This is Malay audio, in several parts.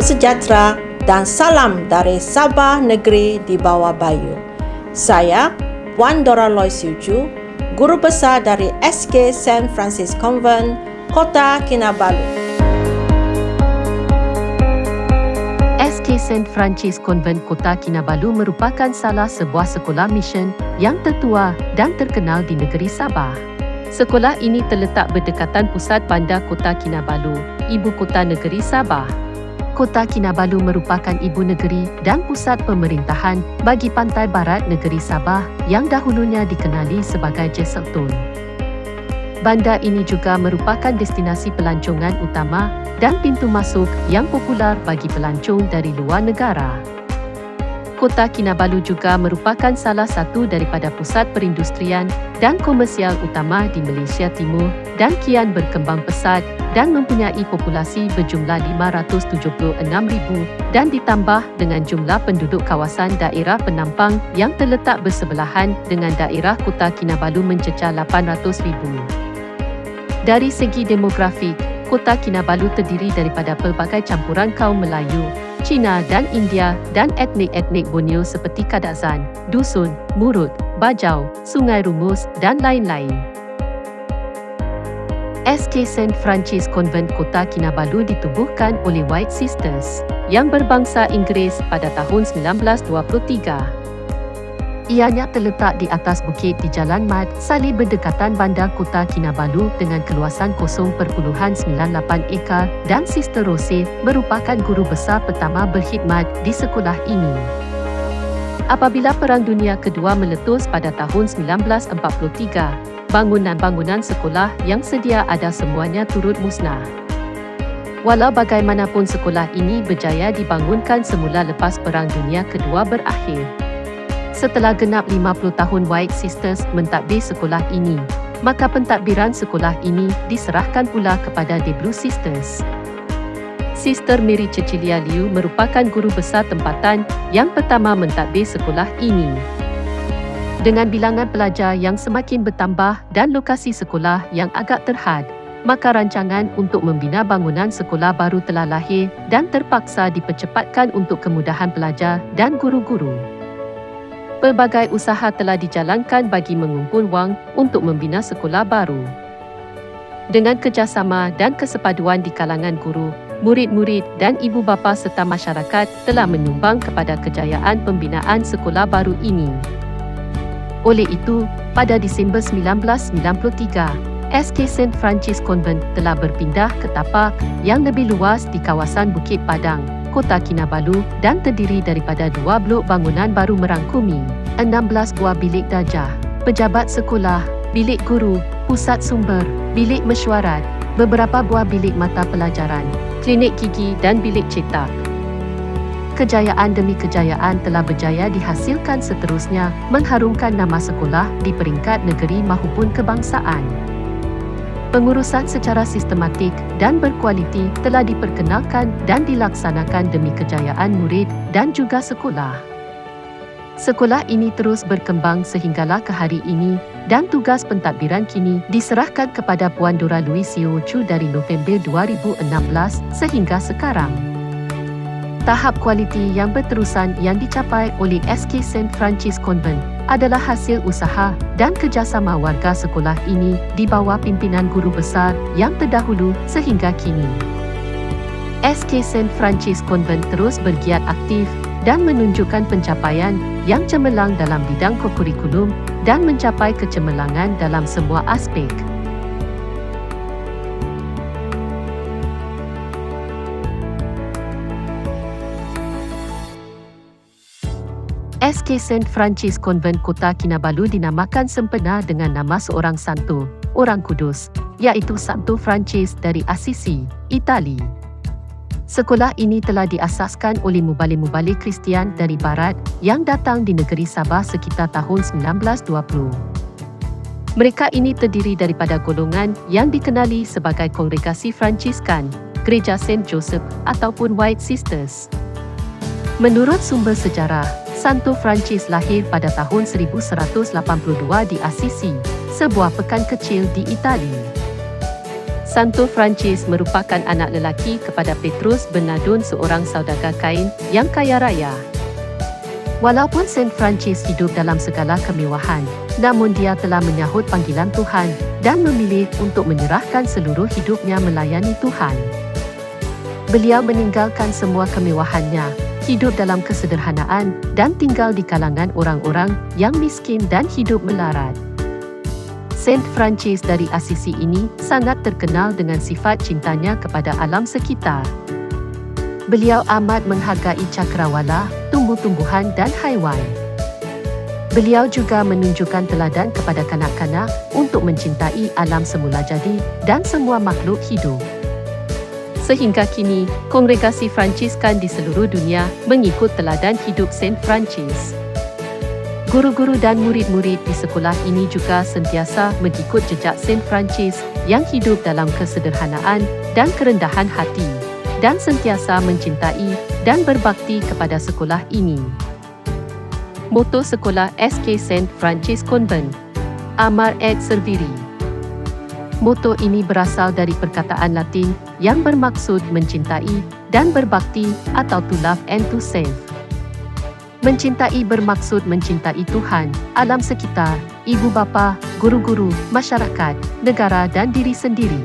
Salam sejahtera dan salam dari Sabah negeri di bawah Bayu. Saya Puan Dora Loy Siu Chu, Guru Besar dari SK St. Francis Convent, Kota Kinabalu. SK St. Francis Convent Kota Kinabalu merupakan salah sebuah sekolah misen yang tertua dan terkenal di negeri Sabah. Sekolah ini terletak berdekatan pusat bandar Kota Kinabalu, ibu kota negeri Sabah. Kota Kinabalu merupakan ibu negeri dan pusat pemerintahan bagi pantai barat negeri Sabah yang dahulunya dikenali sebagai Jesseltown. Bandar ini juga merupakan destinasi pelancongan utama dan pintu masuk yang popular bagi pelancong dari luar negara. Kota Kinabalu juga merupakan salah satu daripada pusat perindustrian dan komersial utama di Malaysia Timur dan kian berkembang pesat dan mempunyai populasi berjumlah 576,000 dan ditambah dengan jumlah penduduk kawasan daerah penampang yang terletak bersebelahan dengan daerah Kota Kinabalu mencecah 800,000. Dari segi demografik, Kota Kinabalu terdiri daripada pelbagai campuran kaum Melayu, Cina dan India dan etnik-etnik Borneo seperti Kadazan, Dusun, Murut, Bajau, Sungai Rumus dan lain-lain. SK St. Francis Convent Kota Kinabalu ditubuhkan oleh White Sisters yang berbangsa Inggeris pada tahun 1923. Ianya terletak di atas bukit di Jalan Mat, Salib berdekatan bandar Kota Kinabalu dengan keluasan 0.98 ekar dan Sister Rose merupakan guru besar pertama berkhidmat di sekolah ini. Apabila Perang Dunia Kedua meletus pada tahun 1943, bangunan-bangunan sekolah yang sedia ada semuanya turut musnah. Walau bagaimanapun sekolah ini berjaya dibangunkan semula lepas Perang Dunia Kedua berakhir. Setelah genap 50 tahun White Sisters mentadbir sekolah ini, maka pentadbiran sekolah ini diserahkan pula kepada The Blue Sisters. Sister Mary Cecilia Liu merupakan guru besar tempatan yang pertama mentadbir sekolah ini. Dengan bilangan pelajar yang semakin bertambah dan lokasi sekolah yang agak terhad, maka rancangan untuk membina bangunan sekolah baru telah lahir dan terpaksa dipercepatkan untuk kemudahan pelajar dan guru-guru. Pelbagai usaha telah dijalankan bagi mengumpul wang untuk membina sekolah baru. Dengan kerjasama dan kesepaduan di kalangan guru, murid-murid dan ibu bapa serta masyarakat telah menyumbang kepada kejayaan pembinaan sekolah baru ini. Oleh itu, pada Disember 1993, SK St. Francis Convent telah berpindah ke tapak yang lebih luas di kawasan Bukit Padang, Kota Kinabalu dan terdiri daripada 2 blok bangunan baru merangkumi 16 buah bilik darjah, pejabat sekolah, bilik guru, pusat sumber, bilik mesyuarat, beberapa buah bilik mata pelajaran, klinik gigi dan bilik cetak. Kejayaan demi kejayaan telah berjaya dihasilkan seterusnya mengharumkan nama sekolah di peringkat negeri maupun kebangsaan. Pengurusan secara sistematik dan berkualiti telah diperkenalkan dan dilaksanakan demi kejayaan murid dan juga sekolah. Sekolah ini terus berkembang sehinggalah ke hari ini dan tugas pentadbiran kini diserahkan kepada Puan Dora Loy Siu Chu dari November 2016 sehingga sekarang. Tahap kualiti yang berterusan yang dicapai oleh SK St. Francis Convent adalah hasil usaha dan kerjasama warga sekolah ini di bawah pimpinan guru besar yang terdahulu sehingga kini. SK St. Francis Convent terus bergiat aktif dan menunjukkan pencapaian yang cemerlang dalam bidang kurikulum dan mencapai kecemerlangan dalam semua aspek. SK St. Francis Convent Kota Kinabalu dinamakan sempena dengan nama seorang santo, orang kudus, iaitu Santo Francis dari Assisi, Itali. Sekolah ini telah diasaskan oleh mubalik-mubalik Kristian dari Barat yang datang di negeri Sabah sekitar tahun 1920. Mereka ini terdiri daripada golongan yang dikenali sebagai Kongregasi Franciscan, Gereja St. Joseph ataupun White Sisters. Menurut sumber sejarah, Santo Francis lahir pada tahun 1182 di Assisi, sebuah pekan kecil di Itali. Santo Francis merupakan anak lelaki kepada Petrus Bernardon, seorang saudagar kain yang kaya raya. Walaupun Saint Francis hidup dalam segala kemewahan, namun dia telah menyahut panggilan Tuhan dan memilih untuk menyerahkan seluruh hidupnya melayani Tuhan. Beliau meninggalkan semua kemewahannya, hidup dalam kesederhanaan dan tinggal di kalangan orang-orang yang miskin dan hidup melarat. Saint Francis dari Assisi ini sangat terkenal dengan sifat cintanya kepada alam sekitar. Beliau amat menghargai cakrawala, tumbuh-tumbuhan dan haiwan. Beliau juga menunjukkan teladan kepada kanak-kanak untuk mencintai alam semula jadi dan semua makhluk hidup. Sehingga kini, kongregasi Fransiskan di seluruh dunia mengikut teladan hidup Saint Francis. Guru-guru dan murid-murid di sekolah ini juga sentiasa mengikut jejak Saint Francis yang hidup dalam kesederhanaan dan kerendahan hati, dan sentiasa mencintai dan berbakti kepada sekolah ini. Moto sekolah SK Saint Francis Convent, Amar et Serviri. Moto ini berasal dari perkataan Latin yang bermaksud mencintai dan berbakti atau to love and to serve. Mencintai bermaksud mencintai Tuhan, alam sekitar, ibu bapa, guru-guru, masyarakat, negara dan diri sendiri.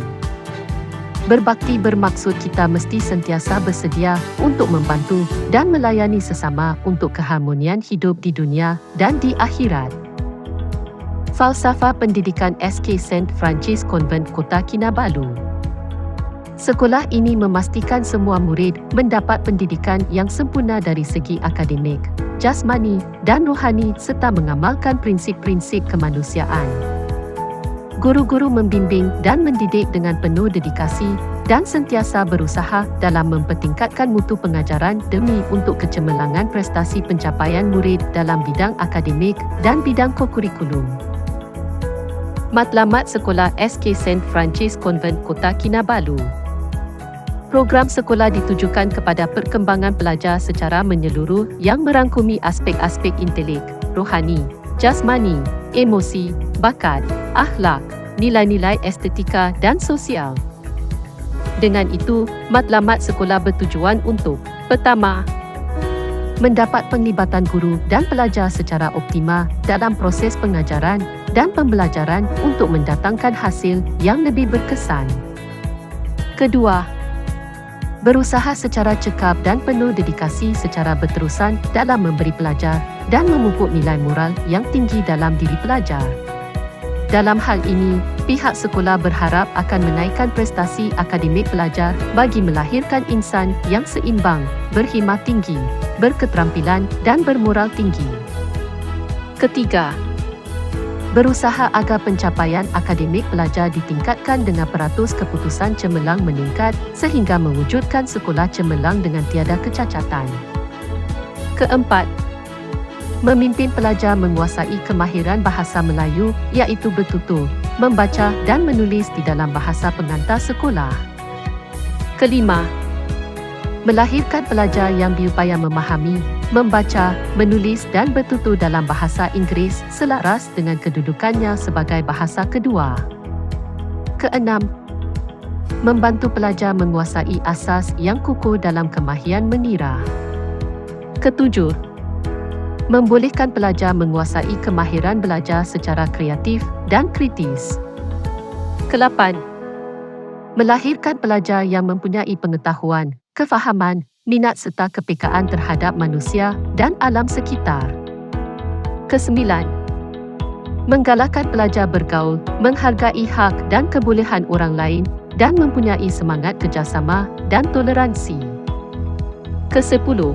Berbakti bermaksud kita mesti sentiasa bersedia untuk membantu dan melayani sesama untuk keharmonian hidup di dunia dan di akhirat. Falsafah pendidikan SK Saint Francis Convent Kota Kinabalu. Sekolah ini memastikan semua murid mendapat pendidikan yang sempurna dari segi akademik, jasmani dan rohani serta mengamalkan prinsip-prinsip kemanusiaan. Guru-guru membimbing dan mendidik dengan penuh dedikasi dan sentiasa berusaha dalam mempertingkatkan mutu pengajaran demi untuk kecemerlangan prestasi pencapaian murid dalam bidang akademik dan bidang kokurikulum. Matlamat Sekolah SK Saint Francis Convent Kota Kinabalu. Program sekolah ditujukan kepada perkembangan pelajar secara menyeluruh yang merangkumi aspek-aspek intelek, rohani, jasmani, emosi, bakat, akhlak, nilai-nilai estetika dan sosial. Dengan itu, matlamat sekolah bertujuan untuk: pertama, mendapat penglibatan guru dan pelajar secara optimal dalam proses pengajaran dan pembelajaran untuk mendatangkan hasil yang lebih berkesan. Kedua, berusaha secara cekap dan penuh dedikasi secara berterusan dalam memberi pelajar dan memupuk nilai moral yang tinggi dalam diri pelajar. Dalam hal ini, pihak sekolah berharap akan menaikkan prestasi akademik pelajar bagi melahirkan insan yang seimbang, berhimmat tinggi, berketerampilan dan bermoral tinggi. Ketiga, berusaha agar pencapaian akademik pelajar ditingkatkan dengan peratus keputusan cemerlang meningkat sehingga mewujudkan sekolah cemerlang dengan tiada kecacatan. Keempat, memimpin pelajar menguasai kemahiran bahasa Melayu iaitu bertutur, membaca dan menulis di dalam bahasa pengantar sekolah. Kelima, melahirkan pelajar yang berupaya memahami, membaca, menulis dan bertutur dalam bahasa Inggeris selaras dengan kedudukannya sebagai bahasa kedua. Keenam, membantu pelajar menguasai asas yang kukuh dalam kemahiran mengira. Ketujuh, membolehkan pelajar menguasai kemahiran belajar secara kreatif dan kritis. Kelapan, melahirkan pelajar yang mempunyai pengetahuan, kefahaman, minat serta kepekaan terhadap manusia dan alam sekitar. Kesembilan, menggalakkan pelajar bergaul, menghargai hak dan kebolehan orang lain dan mempunyai semangat kerjasama dan toleransi. Kesepuluh,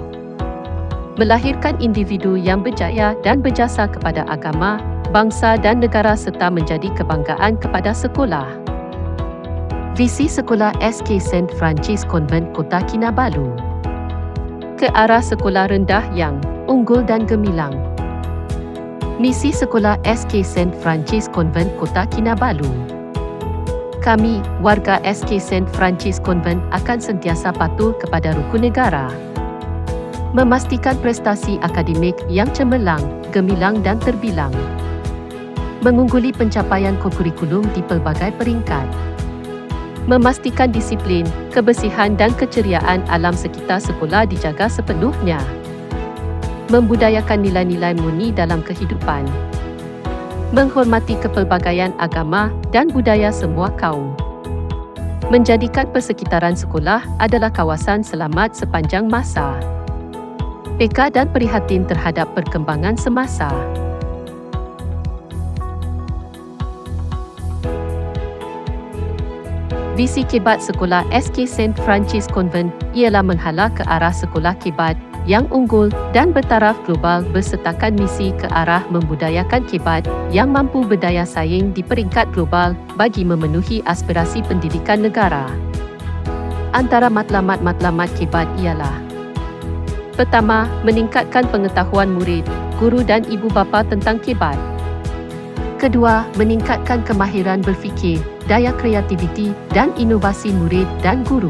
melahirkan individu yang berjaya dan berjasa kepada agama, bangsa dan negara serta menjadi kebanggaan kepada sekolah. Visi Sekolah SK Saint Francis Convent Kota Kinabalu. Ke arah sekolah rendah yang unggul dan gemilang. Misi Sekolah SK Saint Francis Convent Kota Kinabalu. Kami, warga SK Saint Francis Convent akan sentiasa patuh kepada rukun negara. Memastikan prestasi akademik yang cemerlang, gemilang dan terbilang. Mengungguli pencapaian kokurikulum di pelbagai peringkat. Memastikan disiplin, kebersihan dan keceriaan alam sekitar sekolah dijaga sepenuhnya. Membudayakan nilai-nilai murni dalam kehidupan. Menghormati kepelbagaian agama dan budaya semua kaum. Menjadikan persekitaran sekolah adalah kawasan selamat sepanjang masa. Peka dan prihatin terhadap perkembangan semasa. Visi Kebat Sekolah SK St. Francis Convent ialah menghala ke arah sekolah kebat yang unggul dan bertaraf global bersertakan misi ke arah membudayakan kebat yang mampu berdaya saing di peringkat global bagi memenuhi aspirasi pendidikan negara. Antara matlamat-matlamat kebat ialah: pertama, meningkatkan pengetahuan murid, guru dan ibu bapa tentang kebat. Kedua, meningkatkan kemahiran berfikir, daya kreativiti dan inovasi murid dan guru.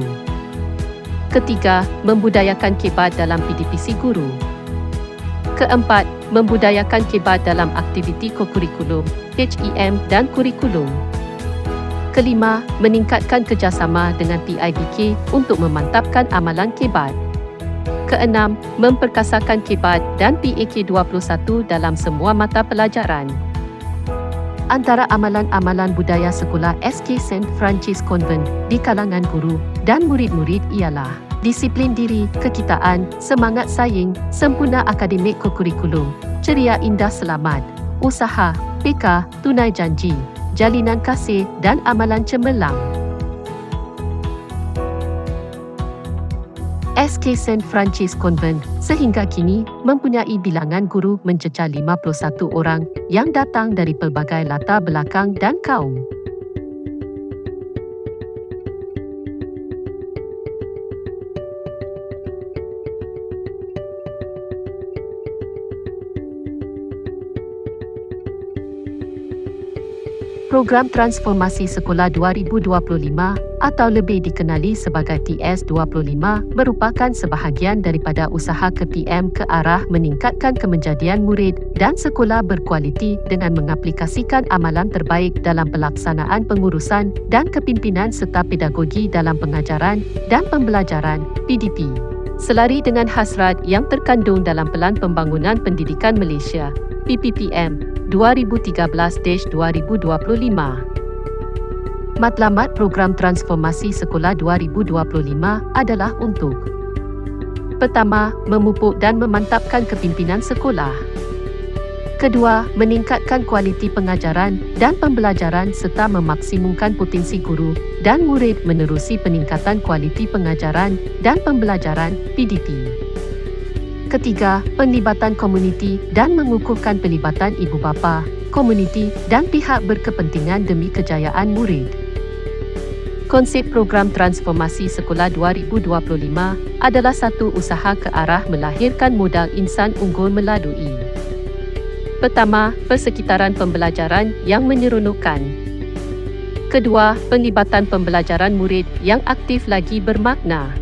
Ketiga, membudayakan kebat dalam PDPC guru. Keempat, membudayakan kebat dalam aktiviti kokurikulum, HEM dan kurikulum. Kelima, meningkatkan kerjasama dengan PIBK untuk memantapkan amalan kebat. Keenam, memperkasakan kebat dan PAK 21 dalam semua mata pelajaran. Antara amalan-amalan budaya sekolah SK St. Francis Convent di kalangan guru dan murid-murid ialah disiplin diri, kekitaan, semangat saing, sempurna akademik kokurikulum, ceria indah selamat, usaha, PK, tunai janji, jalinan kasih dan amalan cemerlang. SK St. Francis Convent sehingga kini mempunyai bilangan guru mencecah 51 orang yang datang dari pelbagai latar belakang dan kaum. Program Transformasi Sekolah 2025 atau lebih dikenali sebagai TS25 merupakan sebahagian daripada usaha KPM ke arah meningkatkan kemenjadian murid dan sekolah berkualiti dengan mengaplikasikan amalan terbaik dalam pelaksanaan pengurusan dan kepimpinan serta pedagogi dalam pengajaran dan pembelajaran (PDP). Selari dengan hasrat yang terkandung dalam Pelan Pembangunan Pendidikan Malaysia (PPPM) 2013-2025. Matlamat Program Transformasi Sekolah 2025 adalah untuk: pertama, memupuk dan memantapkan kepimpinan sekolah. Kedua, meningkatkan kualiti pengajaran dan pembelajaran serta memaksimumkan potensi guru dan murid menerusi peningkatan kualiti pengajaran dan pembelajaran (PDP). Ketiga, penlibatan komuniti dan mengukuhkan pelibatan ibu bapa, komuniti dan pihak berkepentingan demi kejayaan murid. Konsep Program Transformasi Sekolah 2025 adalah satu usaha ke arah melahirkan modal insan unggul melalui: pertama, persekitaran pembelajaran yang menyeronokkan. Kedua, penlibatan pembelajaran murid yang aktif lagi bermakna.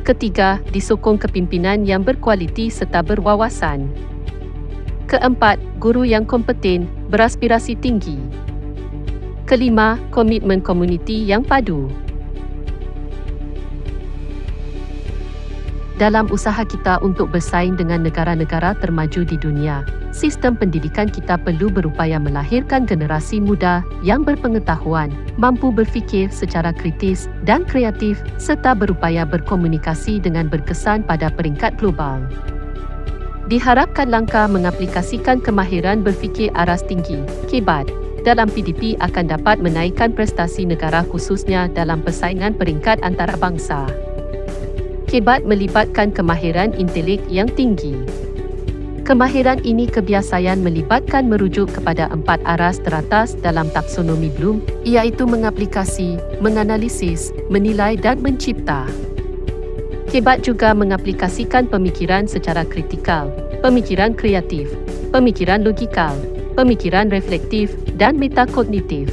Ketiga, disokong kepimpinan yang berkualiti serta berwawasan. Keempat, guru yang kompeten, beraspirasi tinggi. Kelima, komitmen komuniti yang padu. Dalam usaha kita untuk bersaing dengan negara-negara termaju di dunia, sistem pendidikan kita perlu berupaya melahirkan generasi muda yang berpengetahuan, mampu berfikir secara kritis dan kreatif serta berupaya berkomunikasi dengan berkesan pada peringkat global. Diharapkan langkah mengaplikasikan kemahiran berfikir aras tinggi, KEBAT, dalam PDP akan dapat menaikkan prestasi negara khususnya dalam persaingan peringkat antarabangsa. KEBAT melibatkan kemahiran intelek yang tinggi. Kemahiran ini kebiasaan melibatkan merujuk kepada 4 aras teratas dalam taksonomi Bloom, iaitu mengaplikasi, menganalisis, menilai dan mencipta. KEBAT juga mengaplikasikan pemikiran secara kritikal, pemikiran kreatif, pemikiran logikal, pemikiran reflektif dan metakognitif.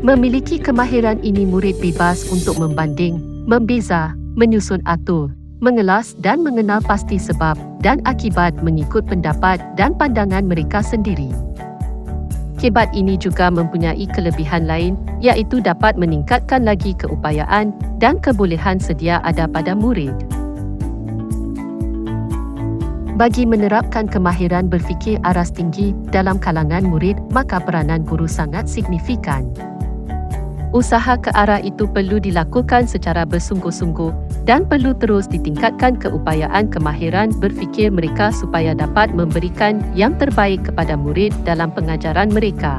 Memiliki kemahiran ini murid bebas untuk membanding, membeza, menyusun atur, mengelas dan mengenal pasti sebab dan akibat mengikut pendapat dan pandangan mereka sendiri. Kebat ini juga mempunyai kelebihan lain, iaitu dapat meningkatkan lagi keupayaan dan kebolehan sedia ada pada murid. Bagi menerapkan kemahiran berfikir aras tinggi dalam kalangan murid, maka peranan guru sangat signifikan. Usaha ke arah itu perlu dilakukan secara bersungguh-sungguh dan perlu terus ditingkatkan keupayaan kemahiran berfikir mereka supaya dapat memberikan yang terbaik kepada murid dalam pengajaran mereka.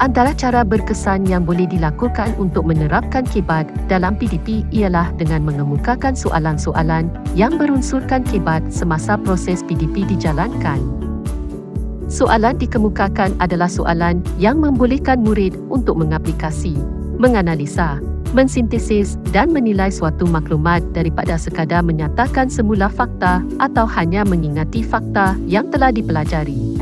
Antara cara berkesan yang boleh dilakukan untuk menerapkan kebat dalam PDP ialah dengan mengemukakan soalan-soalan yang berunsurkan kebat semasa proses PDP dijalankan. Soalan dikemukakan adalah soalan yang membolehkan murid untuk mengaplikasi, menganalisa, mensintesis dan menilai suatu maklumat daripada sekadar menyatakan semula fakta atau hanya mengingati fakta yang telah dipelajari.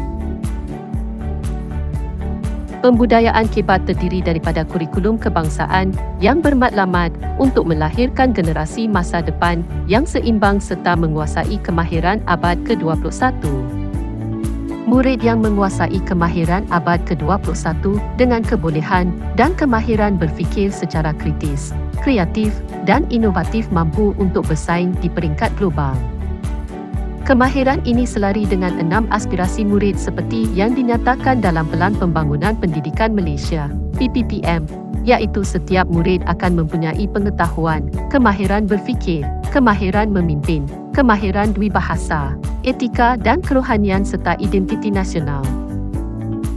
Pembudayaan kebat terdiri daripada kurikulum kebangsaan yang bermatlamat untuk melahirkan generasi masa depan yang seimbang serta menguasai kemahiran abad ke-21. Murid yang menguasai kemahiran abad ke-21 dengan kebolehan dan kemahiran berfikir secara kritis, kreatif dan inovatif mampu untuk bersaing di peringkat global. Kemahiran ini selari dengan 6 aspirasi murid seperti yang dinyatakan dalam Pelan Pembangunan Pendidikan Malaysia, PPPM, iaitu setiap murid akan mempunyai pengetahuan, kemahiran berfikir, kemahiran memimpin, kemahiran dwibahasa, etika dan kerohanian serta identiti nasional.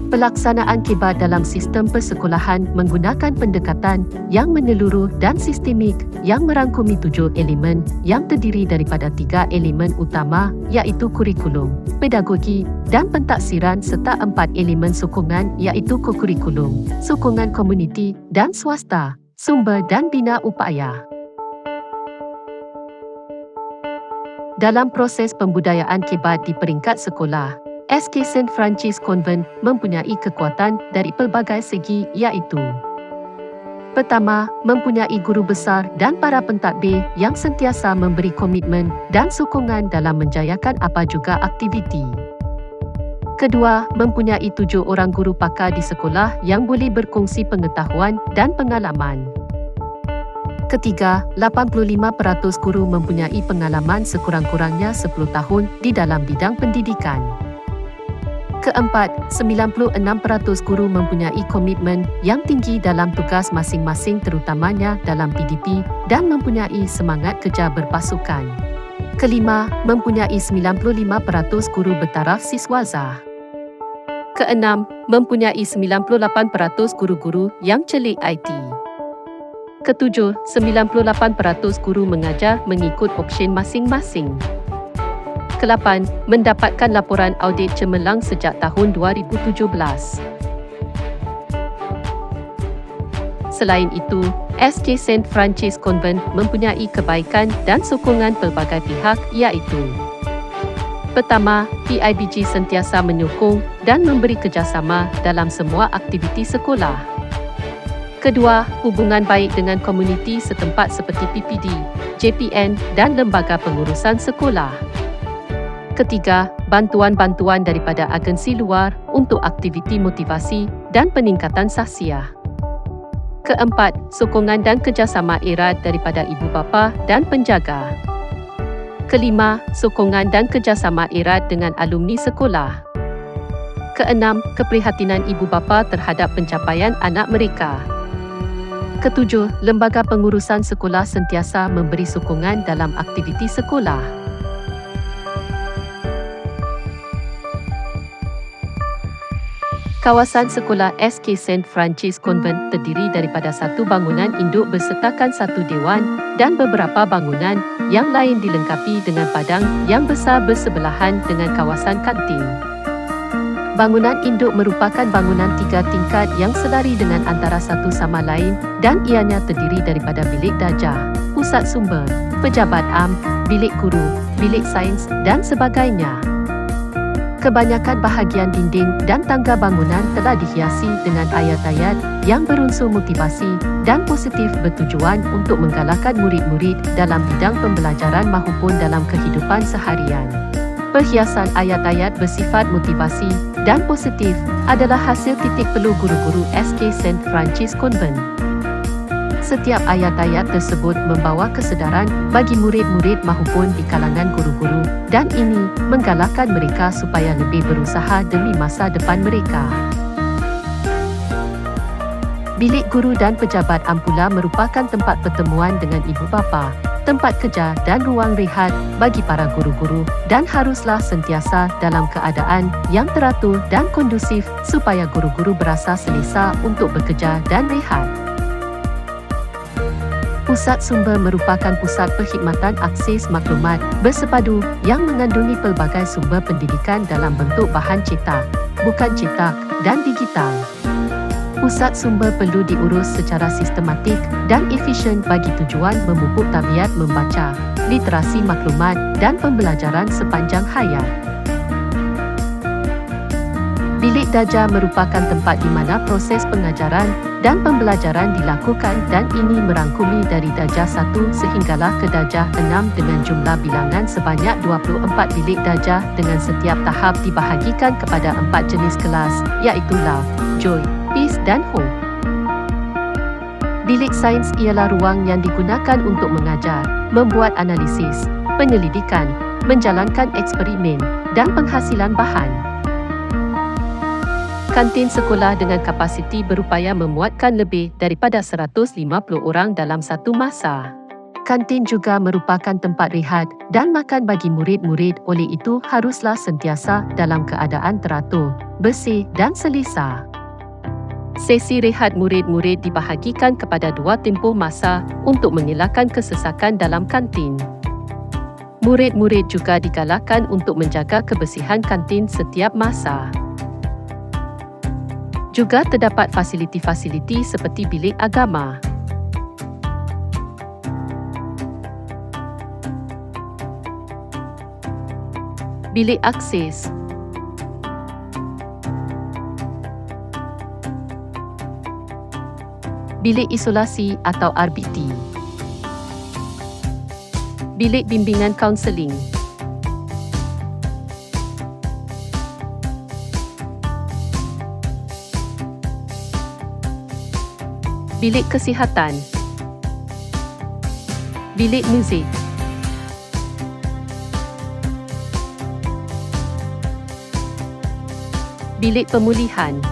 Pelaksanaan kebat dalam sistem persekolahan menggunakan pendekatan yang menyeluruh dan sistemik yang merangkumi 7 elemen yang terdiri daripada 3 elemen utama iaitu kurikulum, pedagogi dan pentaksiran serta 4 elemen sokongan iaitu kokurikulum, sokongan komuniti dan swasta, sumber dan bina upaya. Dalam proses pembudayaan kebat di peringkat sekolah, SK St. Francis Convent mempunyai kekuatan dari pelbagai segi iaitu: pertama, mempunyai guru besar dan para pentadbir yang sentiasa memberi komitmen dan sokongan dalam menjayakan apa juga aktiviti. Kedua, mempunyai 7 orang guru pakar di sekolah yang boleh berkongsi pengetahuan dan pengalaman. Ketiga, 85% guru mempunyai pengalaman sekurang-kurangnya 10 tahun di dalam bidang pendidikan. Keempat, 96% guru mempunyai komitmen yang tinggi dalam tugas masing-masing terutamanya dalam PDP dan mempunyai semangat kerja berpasukan. Kelima, mempunyai 95% guru bertaraf siswaza. Keenam, mempunyai 98% guru-guru yang celik IT. Ketujuh, 98% guru mengajar mengikut opsyen masing-masing. Kelapan, mendapatkan laporan audit cemerlang sejak tahun 2017. Selain itu, SK St. Francis Convent mempunyai kebaikan dan sokongan pelbagai pihak iaitu: pertama, PIBG sentiasa menyokong dan memberi kerjasama dalam semua aktiviti sekolah. Kedua, hubungan baik dengan komuniti setempat seperti PPD, JPN dan lembaga pengurusan sekolah. Ketiga, bantuan-bantuan daripada agensi luar untuk aktiviti motivasi dan peningkatan sahsiah. Keempat, sokongan dan kerjasama erat daripada ibu bapa dan penjaga. Kelima, sokongan dan kerjasama erat dengan alumni sekolah. Keenam, keprihatinan ibu bapa terhadap pencapaian anak mereka. Ketujuh, lembaga pengurusan sekolah sentiasa memberi sokongan dalam aktiviti sekolah. Kawasan sekolah SK St. Francis Convent terdiri daripada satu bangunan induk bersertakan satu dewan dan beberapa bangunan yang lain dilengkapi dengan padang yang besar bersebelahan dengan kawasan kantin. Bangunan induk merupakan bangunan 3 tingkat yang selari dengan antara satu sama lain dan ianya terdiri daripada bilik darjah, pusat sumber, pejabat am, bilik guru, bilik sains dan sebagainya. Kebanyakan bahagian dinding dan tangga bangunan telah dihiasi dengan ayat-ayat yang berunsur motivasi dan positif bertujuan untuk menggalakkan murid-murid dalam bidang pembelajaran maupun dalam kehidupan seharian. Perhiasan ayat-ayat bersifat motivasi dan positif adalah hasil titik peluh guru-guru SK St. Francis Convent. Setiap ayat-ayat tersebut membawa kesedaran bagi murid-murid maupun di kalangan guru-guru, dan ini menggalakkan mereka supaya lebih berusaha demi masa depan mereka. Bilik guru dan pejabat Ampula merupakan tempat pertemuan dengan ibu bapa, tempat kerja dan ruang rehat bagi para guru-guru, dan haruslah sentiasa dalam keadaan yang teratur dan kondusif supaya guru-guru berasa selesa untuk bekerja dan rehat. Pusat sumber merupakan pusat perkhidmatan akses maklumat bersepadu yang mengandungi pelbagai sumber pendidikan dalam bentuk bahan cetak, bukan cetak, dan digital. Pusat sumber perlu diurus secara sistematik dan efisien bagi tujuan memupuk tabiat membaca, literasi maklumat dan pembelajaran sepanjang hayat. Bilik darjah merupakan tempat di mana proses pengajaran dan pembelajaran dilakukan, dan ini merangkumi dari darjah 1 sehinggalah ke darjah 6 dengan jumlah bilangan sebanyak 24 bilik darjah dengan setiap tahap dibahagikan kepada 4 jenis kelas, iaitu Love, Joy, Peace dan Hope. Bilik sains ialah ruang yang digunakan untuk mengajar, membuat analisis, penyelidikan, menjalankan eksperimen dan penghasilan bahan. Kantin sekolah dengan kapasiti berupaya memuatkan lebih daripada 150 orang dalam satu masa. Kantin juga merupakan tempat rehat dan makan bagi murid-murid, oleh itu haruslah sentiasa dalam keadaan teratur, bersih dan selesa. Sesi rehat murid-murid dibahagikan kepada 2 tempoh masa untuk mengelakkan kesesakan dalam kantin. Murid-murid juga digalakkan untuk menjaga kebersihan kantin setiap masa. Juga terdapat fasiliti-fasiliti seperti bilik agama. Bilik akses. Bilik isolasi atau RBT. Bilik bimbingan kaunseling. Bilik kesihatan. Bilik muzik. Bilik pemulihan.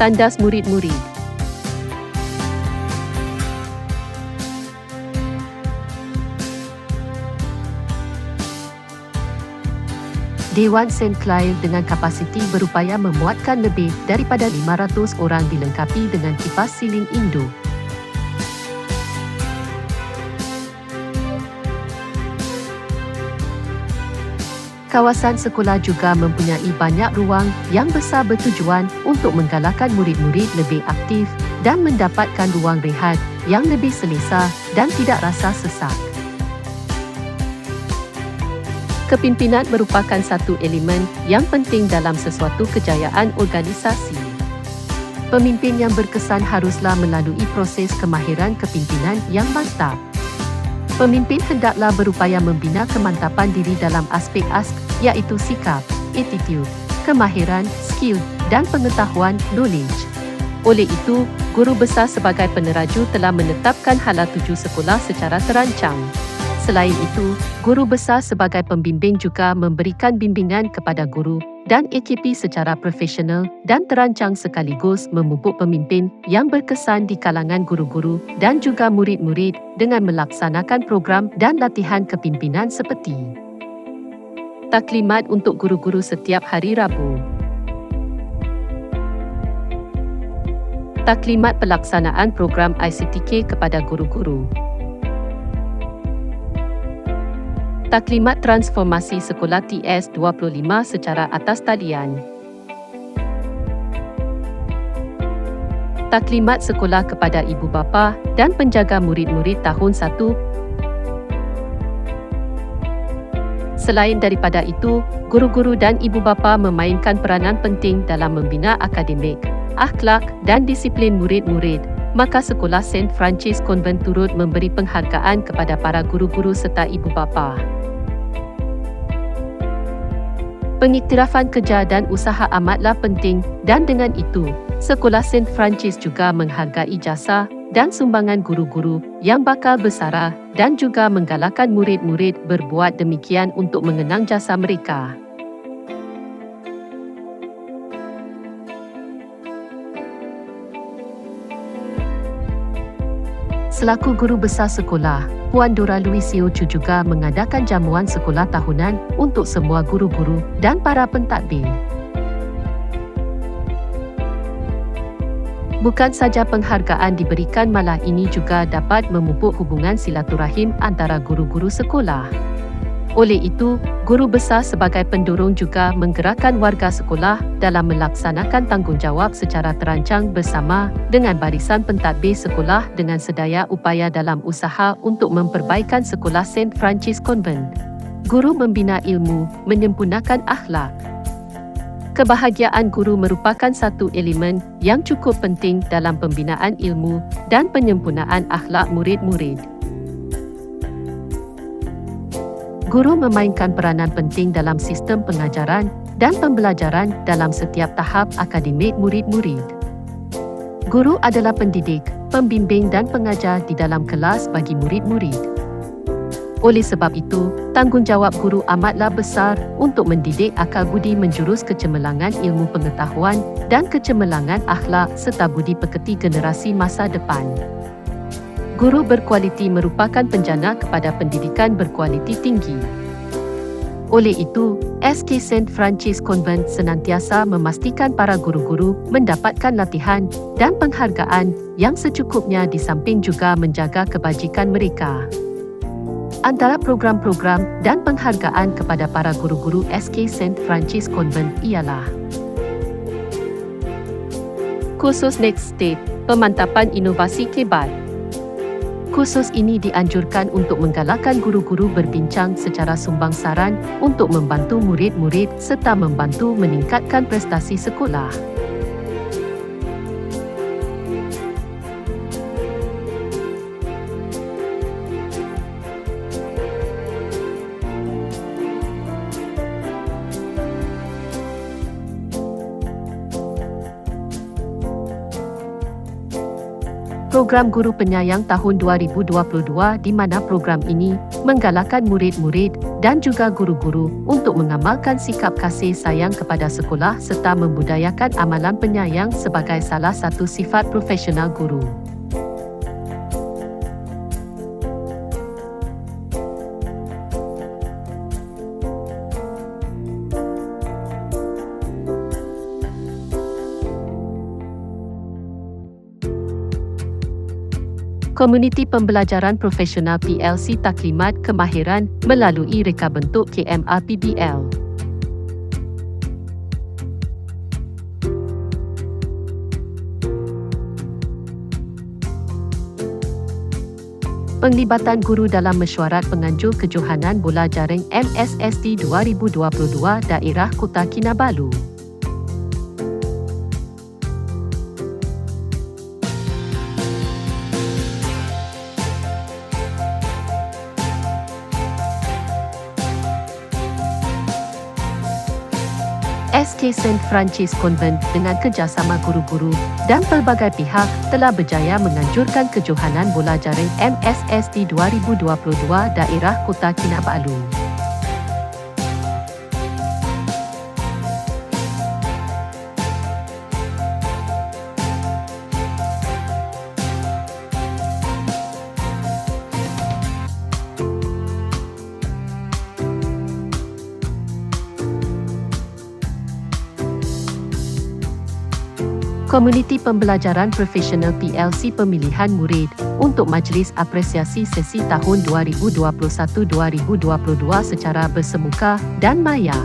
Tandas murid-murid. Dewan St. Clair dengan kapasiti berupaya memuatkan lebih daripada 500 orang dilengkapi dengan kipas siling induk. Kawasan sekolah juga mempunyai banyak ruang yang besar bertujuan untuk menggalakkan murid-murid lebih aktif dan mendapatkan ruang rehat yang lebih selesa dan tidak rasa sesak. Kepimpinan merupakan satu elemen yang penting dalam sesuatu kejayaan organisasi. Pemimpin yang berkesan haruslah melalui proses kemahiran kepimpinan yang mantap. Pemimpin hendaklah berupaya membina kemantapan diri dalam aspek-aspek iaitu sikap, attitude, kemahiran, skill dan pengetahuan, knowledge. Oleh itu, guru besar sebagai peneraju telah menetapkan hala tuju sekolah secara terancang. Selain itu, guru besar sebagai pembimbing juga memberikan bimbingan kepada guru dan AKP secara profesional dan terancang sekaligus memupuk pemimpin yang berkesan di kalangan guru-guru dan juga murid-murid dengan melaksanakan program dan latihan kepimpinan seperti taklimat untuk guru-guru setiap hari Rabu. Taklimat pelaksanaan program ICTK kepada guru-guru. Taklimat transformasi sekolah TS25 secara atas talian. Taklimat sekolah kepada ibu bapa dan penjaga murid-murid tahun 1. Selain daripada itu, guru-guru dan ibu bapa memainkan peranan penting dalam membina akademik, akhlak dan disiplin murid-murid maka Sekolah St. Francis Convent turut memberi penghargaan kepada para guru-guru serta ibu bapa. Pengiktirafan kerja dan usaha amatlah penting dan dengan itu, Sekolah St. Francis juga menghargai jasa dan sumbangan guru-guru yang bakal bersara dan juga menggalakkan murid-murid berbuat demikian untuk mengenang jasa mereka. Selaku guru besar sekolah, Puan Dora Luisio Chu juga mengadakan jamuan sekolah tahunan untuk semua guru-guru dan para pentadbir. Bukan saja penghargaan diberikan, malah ini juga dapat memupuk hubungan silaturahim antara guru-guru sekolah. Oleh itu, guru besar sebagai pendorong juga menggerakkan warga sekolah dalam melaksanakan tanggungjawab secara terancang bersama dengan barisan pentadbir sekolah dengan sedaya upaya dalam usaha untuk memperbaikan Sekolah St. Francis Convent. Guru membina ilmu, menyempurnakan akhlak. Kebahagiaan guru merupakan satu elemen yang cukup penting dalam pembinaan ilmu dan penyempurnaan akhlak murid-murid. Guru memainkan peranan penting dalam sistem pengajaran dan pembelajaran dalam setiap tahap akademik murid-murid. Guru adalah pendidik, pembimbing dan pengajar di dalam kelas bagi murid-murid. Oleh sebab itu, tanggungjawab guru amatlah besar untuk mendidik akal budi menjurus kecemerlangan ilmu pengetahuan dan kecemerlangan akhlak serta budi pekerti generasi masa depan. Guru berkualiti merupakan penjana kepada pendidikan berkualiti tinggi. Oleh itu, SK St. Francis Convent senantiasa memastikan para guru-guru mendapatkan latihan dan penghargaan yang secukupnya di samping juga menjaga kebajikan mereka. Antara program-program dan penghargaan kepada para guru-guru SK St. Francis Convent ialah Kursus Next Step, Pemantapan Inovasi Kebat. Kursus ini dianjurkan untuk menggalakkan guru-guru berbincang secara sumbangsaran untuk membantu murid-murid serta membantu meningkatkan prestasi sekolah. Program Guru Penyayang tahun 2022 di mana program ini menggalakkan murid-murid dan juga guru-guru untuk mengamalkan sikap kasih sayang kepada sekolah serta membudayakan amalan penyayang sebagai salah satu sifat profesional guru. Komuniti Pembelajaran Profesional PLC Taklimat Kemahiran melalui reka bentuk KMR PBL. Penglibatan guru dalam mesyuarat penganjur kejohanan bola jaring MSSD 2022 Daerah Kota Kinabalu. SK St. Francis Convent dengan kerjasama guru-guru dan pelbagai pihak telah berjaya menganjurkan kejohanan bola jaring MSSD 2022 Daerah Kota Kinabalu. Komuniti Pembelajaran Profesional PLC Pemilihan Murid untuk Majlis Apresiasi Sesi tahun 2021-2022 secara bersemuka dan maya.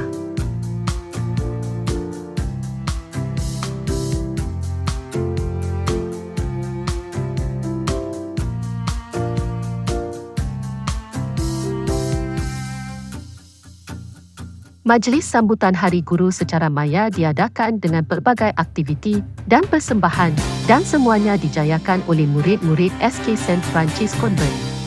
Majlis sambutan Hari Guru secara maya diadakan dengan pelbagai aktiviti dan persembahan dan semuanya dijayakan oleh murid-murid SK St. Francis Convent.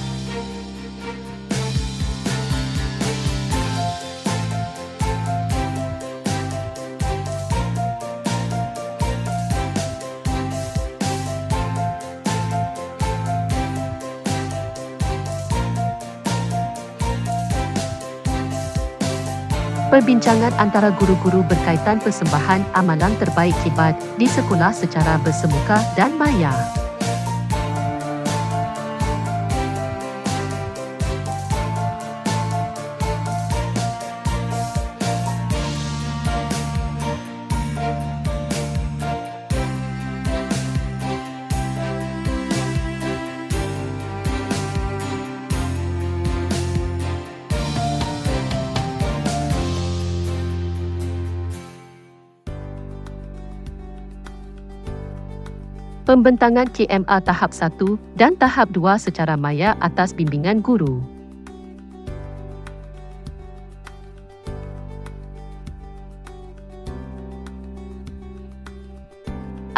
Perbincangan antara guru-guru berkaitan persembahan amalan terbaik hebat di sekolah secara bersemuka dan maya. Pembentangan KMR tahap 1 dan tahap 2 secara maya atas bimbingan guru.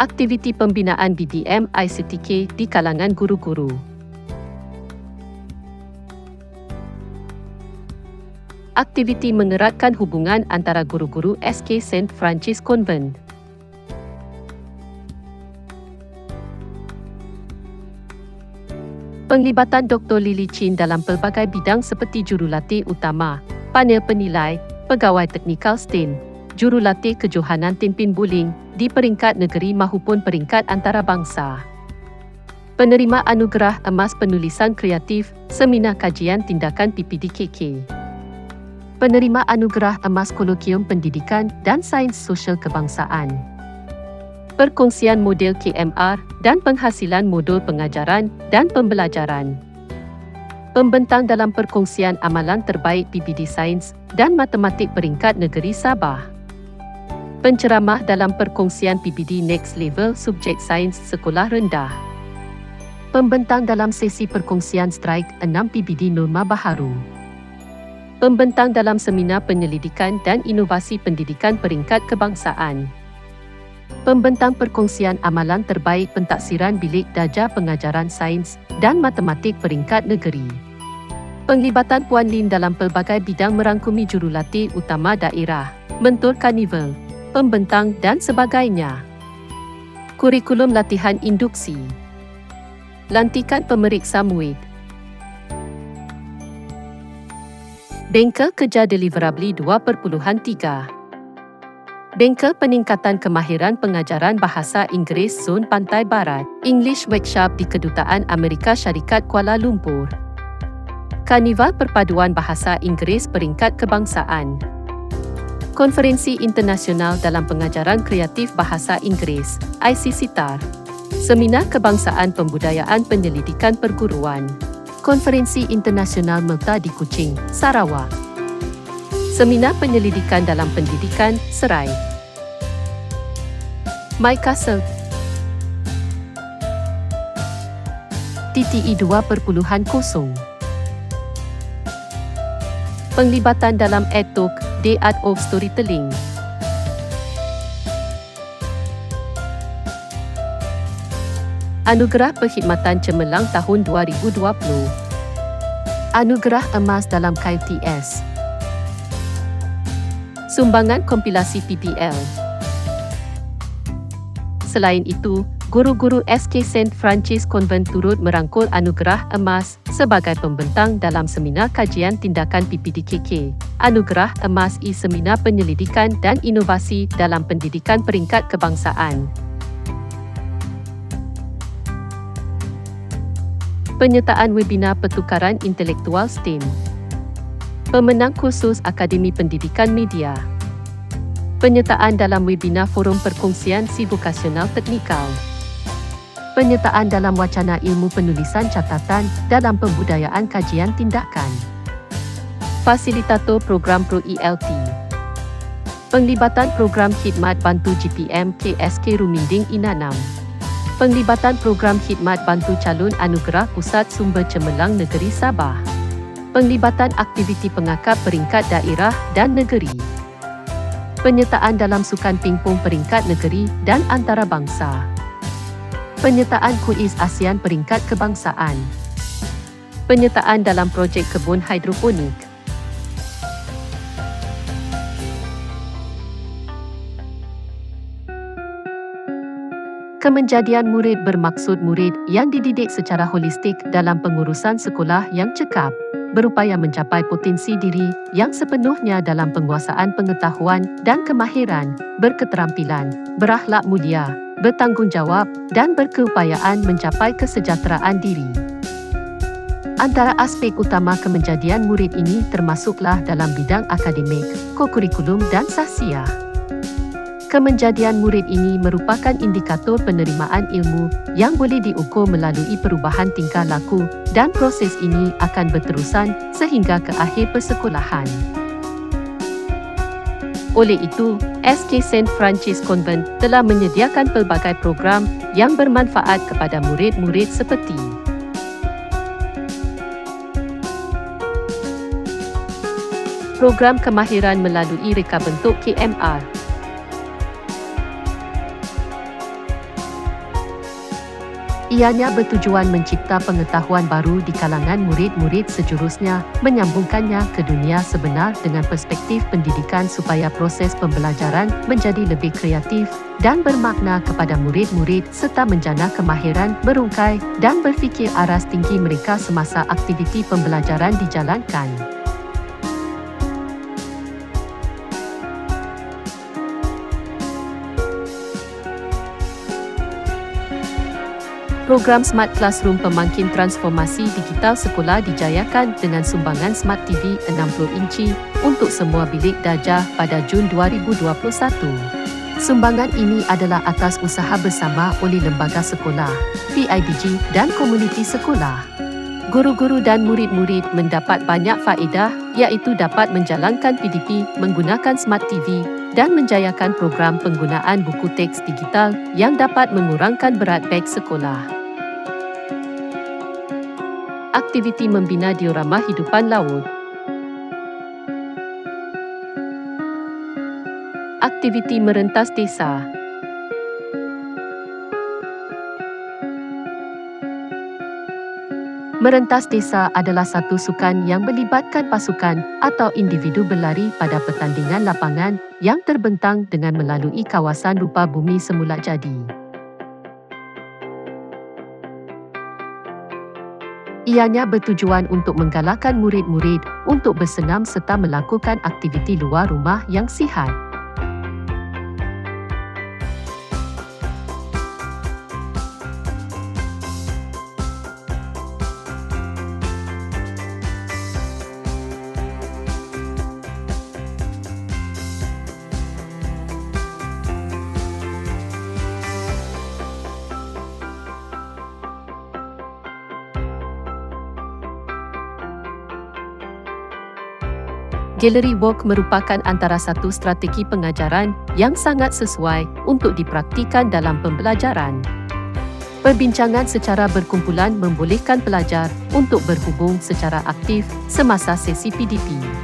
Aktiviti pembinaan BDM ICTK di kalangan guru-guru. Aktiviti mengeratkan hubungan antara guru-guru SK St. Francis Convent. Penglibatan Dr. Lily Chin dalam pelbagai bidang seperti jurulatih utama, panel penilai, pegawai teknikal STEM, jurulatih kejohanan Tinpin Buling di peringkat negeri maupun peringkat antarabangsa. Penerima anugerah emas penulisan kreatif, seminar kajian tindakan PPDKK. Penerima anugerah emas kolokium pendidikan dan sains sosial kebangsaan. Perkongsian model KMR dan penghasilan modul pengajaran dan pembelajaran. Pembentang dalam perkongsian amalan terbaik PPD Sains dan Matematik peringkat negeri Sabah. Penceramah dalam perkongsian PPD Next Level subjek sains sekolah rendah. Pembentang dalam sesi perkongsian Strike 6 PPD Norma Baharu. Pembentang dalam seminar penyelidikan dan inovasi pendidikan peringkat kebangsaan. Pembentang perkongsian amalan terbaik pentaksiran bilik darjah pengajaran sains dan matematik peringkat negeri. Penglibatan Puan Lin dalam pelbagai bidang merangkumi jurulatih utama daerah, mentor karnival, pembentang dan sebagainya. Kurikulum latihan induksi. Lantikan pemeriksa muid. Bengkel kerja deliverable 2.3. Bengkel peningkatan kemahiran pengajaran bahasa Inggeris Zon Pantai Barat, English Workshop di Kedutaan Amerika Syarikat Kuala Lumpur. Karnival Perpaduan Bahasa Inggeris peringkat kebangsaan. Konferensi Internasional dalam Pengajaran Kreatif Bahasa Inggeris, ICCTAR. Seminar Kebangsaan Pembudayaan Penyelidikan Perguruan. Konferensi Internasional Melta di Kuching, Sarawak. Seminar Penyelidikan dalam Pendidikan, Serai. My Castle. TTE 2.0. Penglibatan dalam EdTalk, The Art of Storytelling. Anugerah Perkhidmatan Cemerlang tahun 2020. Anugerah Emas dalam KTS. Sumbangan kompilasi PPL. Selain itu, guru-guru SK St. Francis Convent turut merangkul anugerah emas sebagai pembentang dalam seminar kajian tindakan PPDKK, anugerah emas Seminar Penyelidikan dan Inovasi dalam Pendidikan peringkat kebangsaan. Penyertaan webinar pertukaran intelektual STEM. Pemenang kursus Akademi Pendidikan Media. Penyertaan dalam webinar forum perkongsian si vokasional teknikal. Penyertaan dalam wacana ilmu penulisan catatan dalam pembudayaan kajian tindakan. Fasilitator program Pro ELT. Penglibatan program khidmat bantu GPM KSK Ruminding Inanam. Penglibatan program khidmat bantu calon anugerah Pusat Sumber Cemerlang Negeri Sabah. Penglibatan aktiviti pengakap peringkat daerah dan negeri. Penyertaan dalam sukan pingpong peringkat negeri dan antarabangsa. Penyertaan kuis ASEAN peringkat kebangsaan. Penyertaan dalam projek kebun hidroponik. Kemenjadian murid bermaksud murid yang dididik secara holistik dalam pengurusan sekolah yang cekap, berupaya mencapai potensi diri yang sepenuhnya dalam penguasaan pengetahuan dan kemahiran, berketerampilan, berakhlak mulia, bertanggungjawab dan berkeupayaan mencapai kesejahteraan diri. Antara aspek utama kemenjadian murid ini termasuklah dalam bidang akademik, kokurikulum dan sahsiah. Kemenjadian murid ini merupakan indikator penerimaan ilmu yang boleh diukur melalui perubahan tingkah laku dan proses ini akan berterusan sehingga ke akhir persekolahan. Oleh itu, SK St. Francis Convent telah menyediakan pelbagai program yang bermanfaat kepada murid-murid seperti program kemahiran melalui reka bentuk KMR. Ianya bertujuan mencipta pengetahuan baru di kalangan murid-murid sejurusnya, menyambungkannya ke dunia sebenar dengan perspektif pendidikan supaya proses pembelajaran menjadi lebih kreatif dan bermakna kepada murid-murid serta menjana kemahiran merungkai dan berfikir aras tinggi mereka semasa aktiviti pembelajaran dijalankan. Program Smart Classroom pemangkin transformasi digital sekolah dijayakan dengan sumbangan Smart TV 60 inci untuk semua bilik darjah pada Jun 2021. Sumbangan ini adalah atas usaha bersama oleh lembaga sekolah, PIBG dan komuniti sekolah. Guru-guru dan murid-murid mendapat banyak faedah iaitu dapat menjalankan PDP menggunakan Smart TV dan menjayakan program penggunaan buku teks digital yang dapat mengurangkan berat beg sekolah. Aktiviti membina diorama hidupan laut. Aktiviti merentas desa. Merentas desa adalah satu sukan yang melibatkan pasukan atau individu berlari pada pertandingan lapangan yang terbentang dengan melalui kawasan rupa bumi semula jadi. Ianya bertujuan untuk menggalakkan murid-murid untuk bersenam serta melakukan aktiviti luar rumah yang sihat. Gallery Walk merupakan antara satu strategi pengajaran yang sangat sesuai untuk dipraktikan dalam pembelajaran. Perbincangan secara berkumpulan membolehkan pelajar untuk berhubung secara aktif semasa sesi PDP.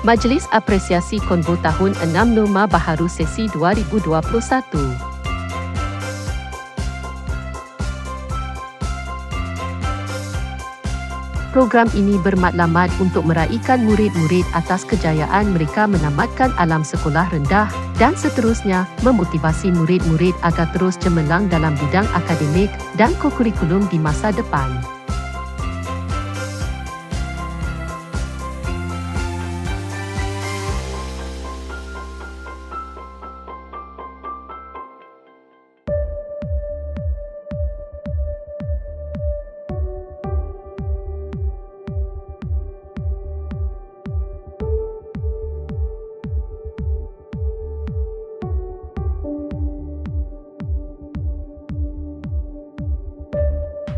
Majlis Apresiasi Konvo Tahun 6 Norma Baharu Sesi 2021. Program ini bermatlamat untuk meraihkan murid-murid atas kejayaan mereka menamatkan alam sekolah rendah dan seterusnya memotivasi murid-murid agar terus cemerlang dalam bidang akademik dan kokurikulum di masa depan.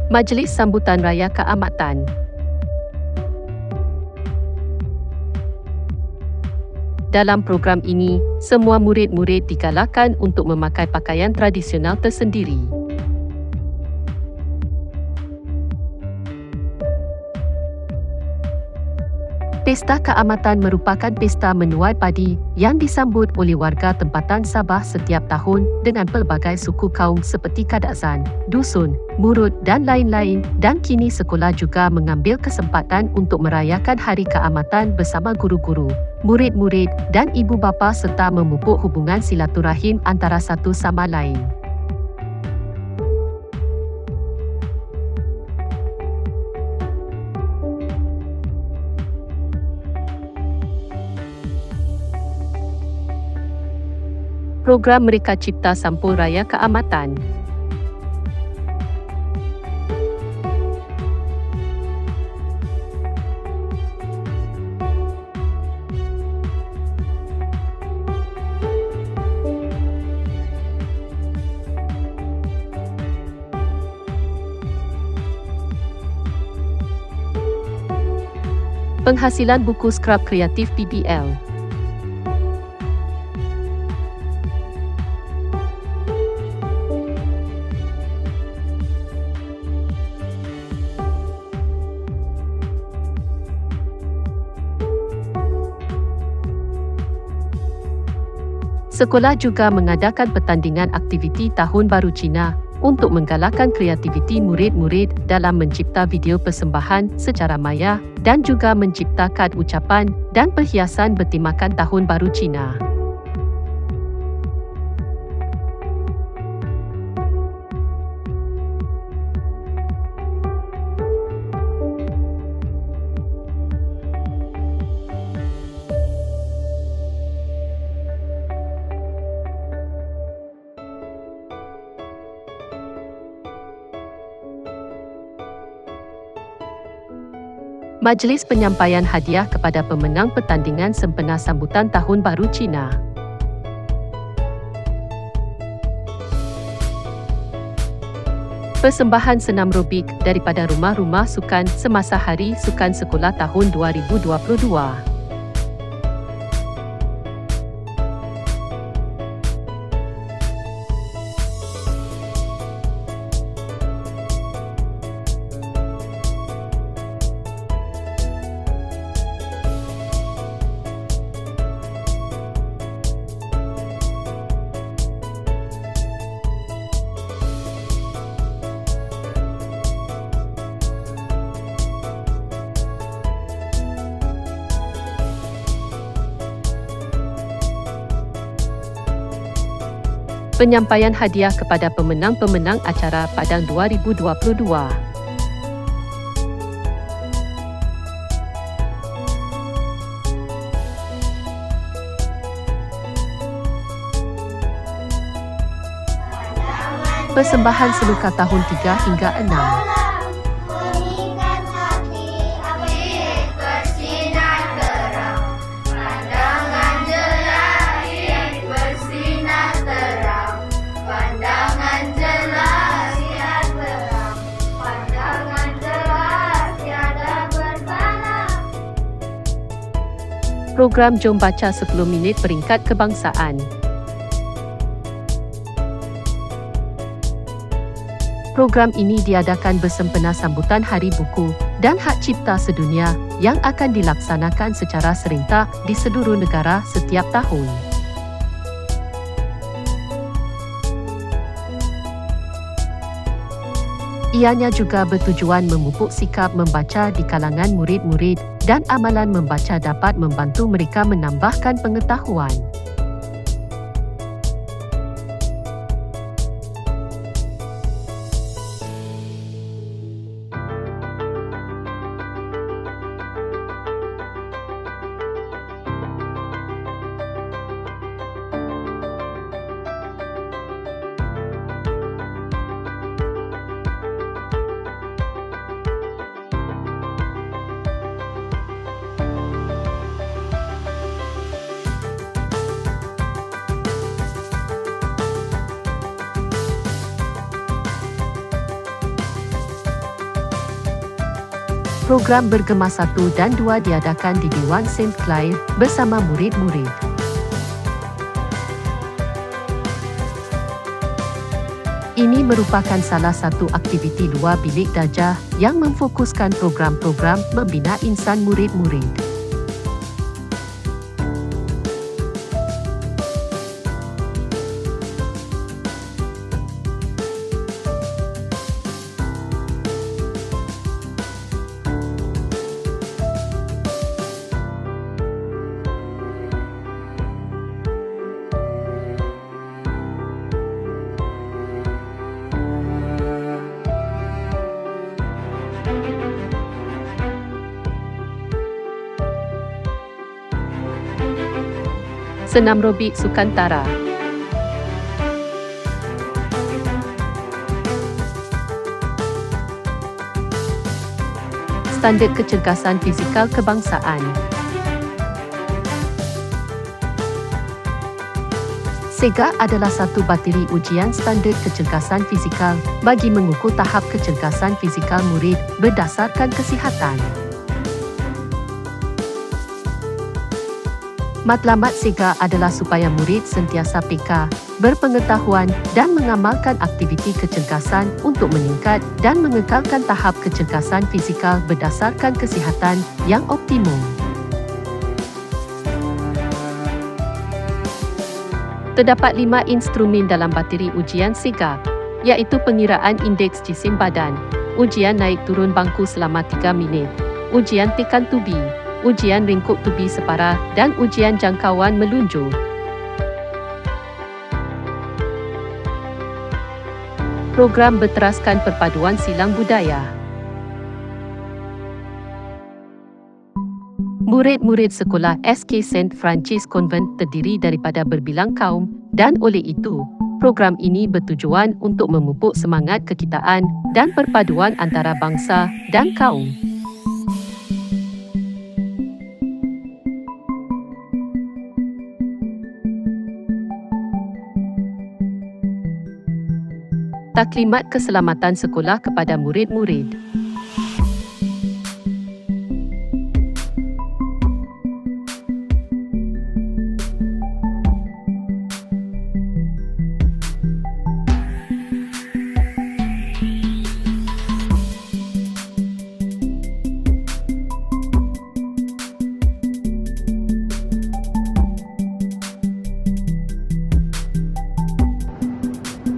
Majlis Sambutan Raya Keamatan. Dalam program ini, semua murid-murid digalakkan untuk memakai pakaian tradisional tersendiri. Pesta Keamatan merupakan pesta menuai padi yang disambut oleh warga tempatan Sabah setiap tahun dengan pelbagai suku kaum seperti Kadazan, Dusun, Murut dan lain-lain, dan kini sekolah juga mengambil kesempatan untuk merayakan Hari Keamatan bersama guru-guru, murid-murid dan ibu bapa serta memupuk hubungan silaturahim antara satu sama lain. Program Mereka Cipta Sampul Raya Keamatan. Penghasilan buku skrap kreatif PBL. Sekolah juga mengadakan pertandingan aktiviti Tahun Baru Cina untuk menggalakkan kreativiti murid-murid dalam mencipta video persembahan secara maya dan juga menciptakan ucapan dan perhiasan bertemakan Tahun Baru Cina. Majlis penyampaian hadiah kepada pemenang pertandingan sempena sambutan Tahun Baru Cina. Persembahan senam robik daripada rumah-rumah sukan semasa Hari Sukan Sekolah tahun 2022. Penyampaian hadiah kepada pemenang-pemenang acara Padang 2022. Persembahan seluka tahun 3 hingga 6. Program Jom Baca 10 Minit Peringkat Kebangsaan. Program ini diadakan bersempena sambutan Hari Buku dan Hak Cipta Sedunia yang akan dilaksanakan secara serentak di seluruh negara setiap tahun. Ianya juga bertujuan memupuk sikap membaca di kalangan murid-murid dan amalan membaca dapat membantu mereka menambahkan pengetahuan. Program Bergema 1 dan 2 diadakan di Dewan St. Clair bersama murid-murid. Ini merupakan salah satu aktiviti luar bilik darjah yang memfokuskan program-program membina insan murid-murid. Senam robik Sukantara. Standard kecergasan fizikal kebangsaan. SEGA adalah satu bateri ujian standard kecergasan fizikal bagi mengukur tahap kecergasan fizikal murid berdasarkan kesihatan. Matlamat SEGA adalah supaya murid sentiasa peka, berpengetahuan dan mengamalkan aktiviti kecergasan untuk meningkat dan mengekalkan tahap kecergasan fizikal berdasarkan kesihatan yang optimum. Terdapat 5 instrumen dalam bateri ujian SEGA, iaitu pengiraan indeks jisim badan, ujian naik turun bangku selama 3 minit, ujian tekan tubi, ujian ringkuk tubi separa dan ujian jangkauan melunjur. Program berteraskan perpaduan silang budaya. Murid-murid sekolah SK St. Francis Convent terdiri daripada berbilang kaum dan oleh itu, program ini bertujuan untuk memupuk semangat kekitaan dan perpaduan antara bangsa dan kaum. Taklimat keselamatan sekolah kepada murid-murid.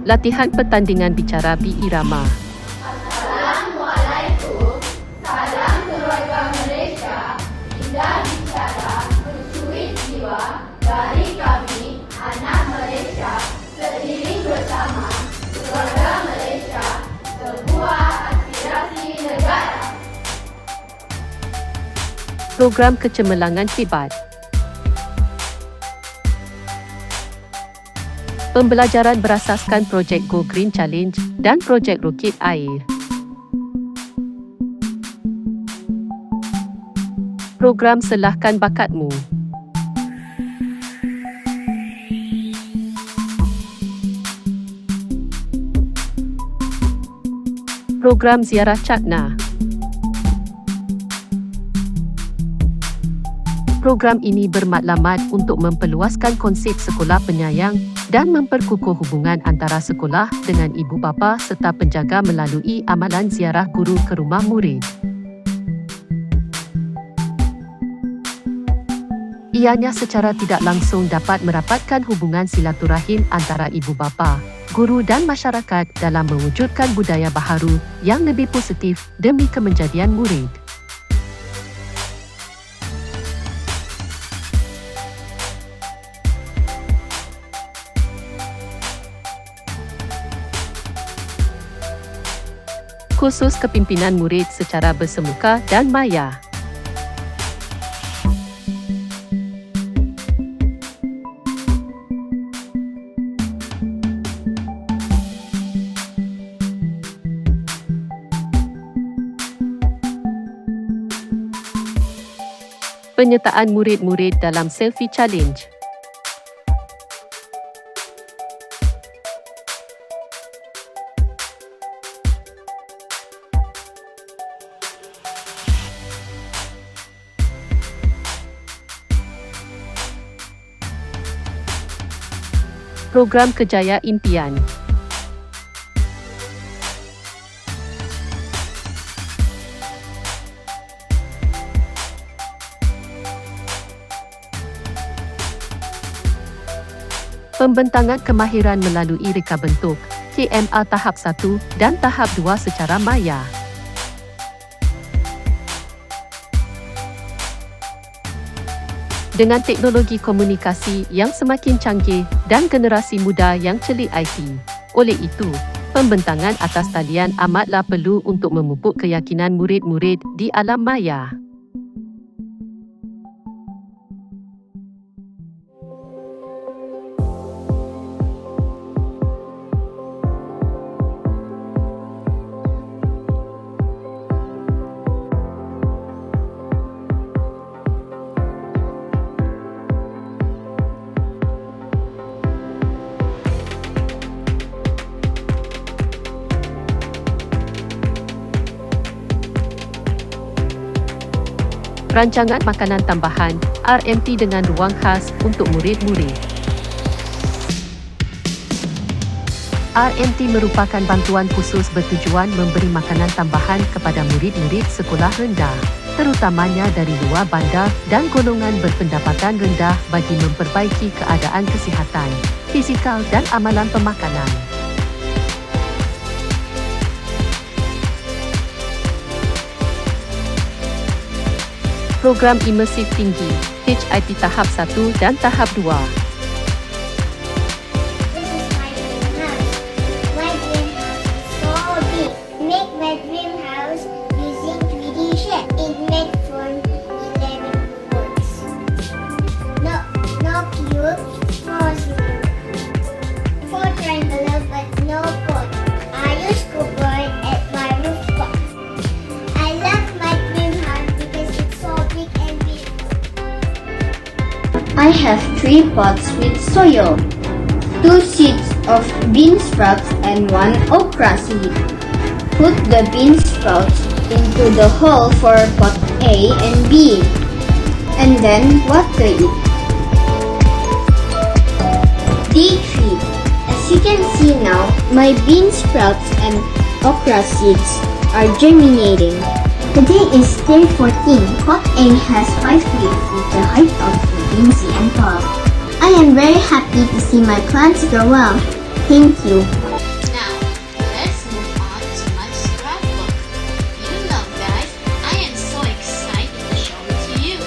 Latihan pertandingan bicara bi-irama. Assalamualaikum, salam keluarga Malaysia, indah bicara, bersuit jiwa, dari kami, anak Malaysia, seiring bersama, keluarga Malaysia, sebuah aspirasi negara. Program kecemerlangan hebat. Pembelajaran berasaskan projek Go Green Challenge dan projek Rokit Air. Program Selahkan Bakatmu. Program Ziarah Cakna. Program ini bermatlamat untuk memperluaskan konsep sekolah penyayang dan memperkukuh hubungan antara sekolah dengan ibu bapa serta penjaga melalui amalan ziarah guru ke rumah murid. Ianya secara tidak langsung dapat merapatkan hubungan silaturahim antara ibu bapa, guru dan masyarakat dalam mewujudkan budaya baharu yang lebih positif demi kemenjadian murid. Khusus kepimpinan murid secara bersemuka dan maya. Penyertaan murid-murid dalam selfie challenge. Program Kerjaya Impian. Pembentangan kemahiran melalui reka bentuk, KMA tahap 1 dan tahap 2 secara maya. Dengan teknologi komunikasi yang semakin canggih dan generasi muda yang celik IT. Oleh itu, pembentangan atas talian amatlah perlu untuk memupuk keyakinan murid-murid di alam maya. Rancangan makanan tambahan, RMT dengan ruang khas untuk murid-murid. RMT merupakan bantuan khusus bertujuan memberi makanan tambahan kepada murid-murid sekolah rendah, terutamanya dari luar bandar dan golongan berpendapatan rendah bagi memperbaiki keadaan kesihatan, fizikal dan amalan pemakanan. Program imersif tinggi, HIT tahap 1 dan tahap 2. This is my dream house. My dream house is so big. Make my dream house using 3D shape. It made from 11 boards. No cubes, 4 triangular but no pot. I use cupboard at my rooftop. I love my dream house because it's so big and beautiful. I have 3 pots with soil, 2 seeds of bean sprouts and 1 okra seed. Put the bean sprouts into the hole for pot A and B, and then water it. Dig feed. As you can see now, my bean sprouts and okra seeds are germinating. Today is day 14. Pot A has 5 leaves with the height of Lindsay and Paul. I am very happy to see my plants grow well. Thank you. Now, let's move on to my scrapbook. You know, guys, I am so excited to show it to you.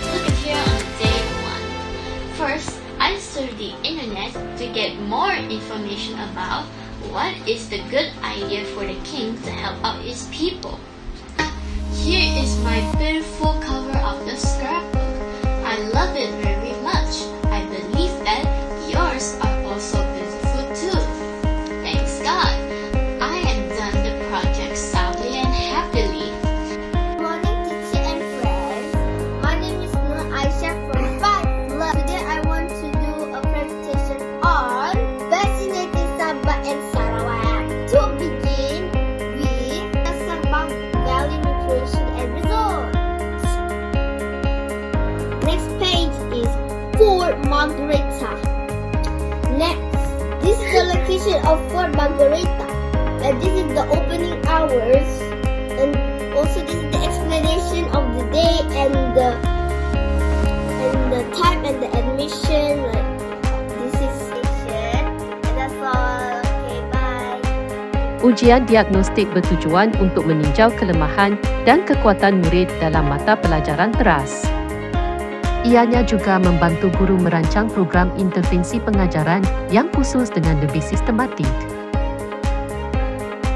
Look at here on day 1. First, I surfed the internet to get more information about what is the good idea for the king to help out his people. Here is my beautiful cover of the scrapbook. I love it very much. I believe that yours are also beautiful too. Thanks God, I am done the project soundly and happily. Good morning, teacher and friends. My name is Nur Aisha from 5 Love. Today I want to do a presentation on vaccinating Sabah and Sarawak. To begin with the Sabah Valley Nutrition and Resorts. Next page is Fort Margarita. Next, this is the location of Fort Margarita. And this is the opening hours. And also this is the explanation of the day and the time and the admission. Like this is station. And that's all. Okay, bye. Ujian diagnostik bertujuan untuk meninjau kelemahan dan kekuatan murid dalam mata pelajaran teras. Ianya juga membantu guru merancang program intervensi pengajaran yang khusus dengan lebih sistematik.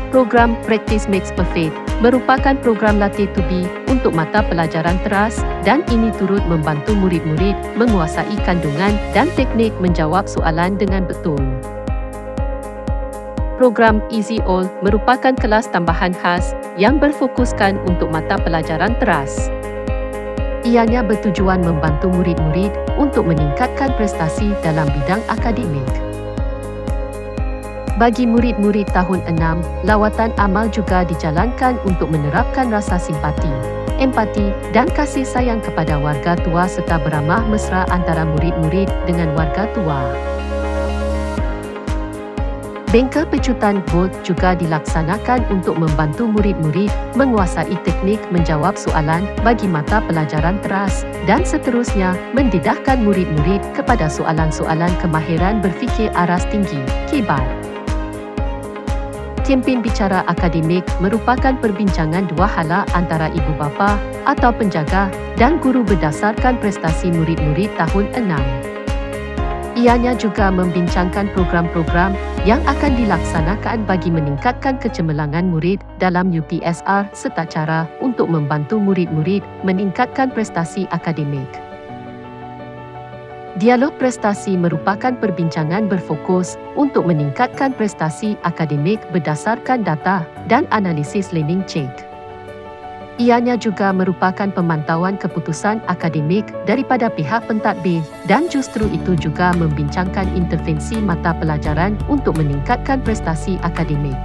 Program Practice Makes Perfect merupakan program latih tubi untuk mata pelajaran teras dan ini turut membantu murid-murid menguasai kandungan dan teknik menjawab soalan dengan betul. Program Easy All merupakan kelas tambahan khas yang berfokuskan untuk mata pelajaran teras. Ianya bertujuan membantu murid-murid untuk meningkatkan prestasi dalam bidang akademik. Bagi murid-murid tahun 6, lawatan amal juga dijalankan untuk menerapkan rasa simpati, empati dan kasih sayang kepada warga tua serta beramah mesra antara murid-murid dengan warga tua. Bengkel pecutan Volt juga dilaksanakan untuk membantu murid-murid menguasai teknik menjawab soalan bagi mata pelajaran teras dan seterusnya mendedahkan murid-murid kepada soalan-soalan kemahiran berfikir aras tinggi, KEBAR. Kempen bicara akademik merupakan perbincangan dua hala antara ibu bapa atau penjaga dan guru berdasarkan prestasi murid-murid tahun 6. Ianya juga membincangkan program-program yang akan dilaksanakan bagi meningkatkan kecemerlangan murid dalam UPSR serta cara untuk membantu murid-murid meningkatkan prestasi akademik. Dialog prestasi merupakan perbincangan berfokus untuk meningkatkan prestasi akademik berdasarkan data dan analisis learning check. Ianya juga merupakan pemantauan keputusan akademik daripada pihak pentadbir dan justru itu juga membincangkan intervensi mata pelajaran untuk meningkatkan prestasi akademik.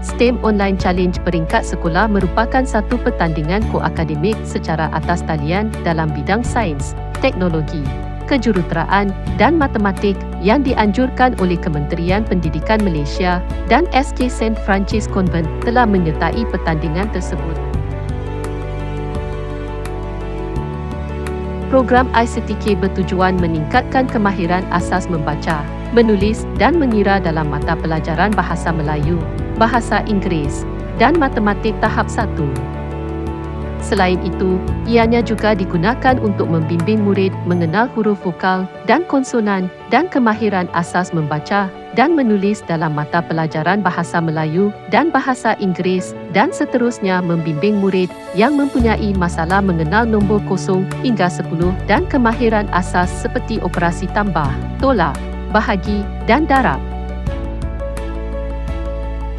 STEM Online Challenge peringkat sekolah merupakan satu pertandingan koakademik secara atas talian dalam bidang sains, teknologi, kejuruteraan dan matematik yang dianjurkan oleh Kementerian Pendidikan Malaysia dan SK St. Francis Convent telah menyertai pertandingan tersebut. Program ICTK bertujuan meningkatkan kemahiran asas membaca, menulis dan mengira dalam mata pelajaran Bahasa Melayu, Bahasa Inggeris dan Matematik tahap 1. Selain itu, ianya juga digunakan untuk membimbing murid mengenal huruf vokal dan konsonan dan kemahiran asas membaca dan menulis dalam mata pelajaran Bahasa Melayu dan Bahasa Inggeris dan seterusnya membimbing murid yang mempunyai masalah mengenal nombor kosong hingga 10 dan kemahiran asas seperti operasi tambah, tolak, bahagi dan darab.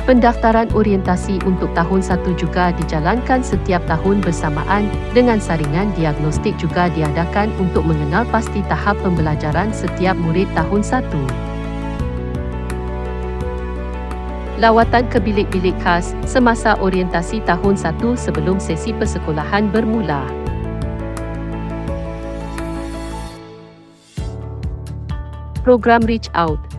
Pendaftaran orientasi untuk tahun 1 juga dijalankan setiap tahun bersamaan dengan saringan diagnostik juga diadakan untuk mengenal pasti tahap pembelajaran setiap murid tahun 1. Lawatan ke bilik-bilik khas semasa orientasi tahun 1 sebelum sesi persekolahan bermula. Program Reach Out.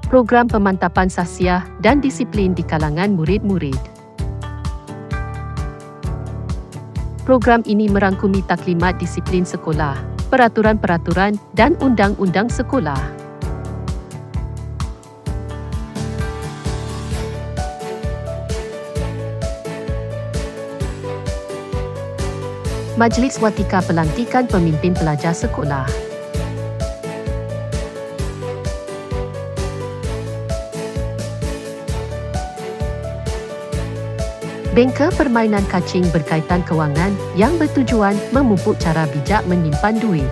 Program pemantapan sahsiah dan disiplin di kalangan murid-murid. Program ini merangkumi taklimat disiplin sekolah, peraturan-peraturan dan undang-undang sekolah. Majlis Watika pelantikan pemimpin pelajar sekolah. Bengkel permainan kacing berkaitan kewangan yang bertujuan memupuk cara bijak menyimpan duit.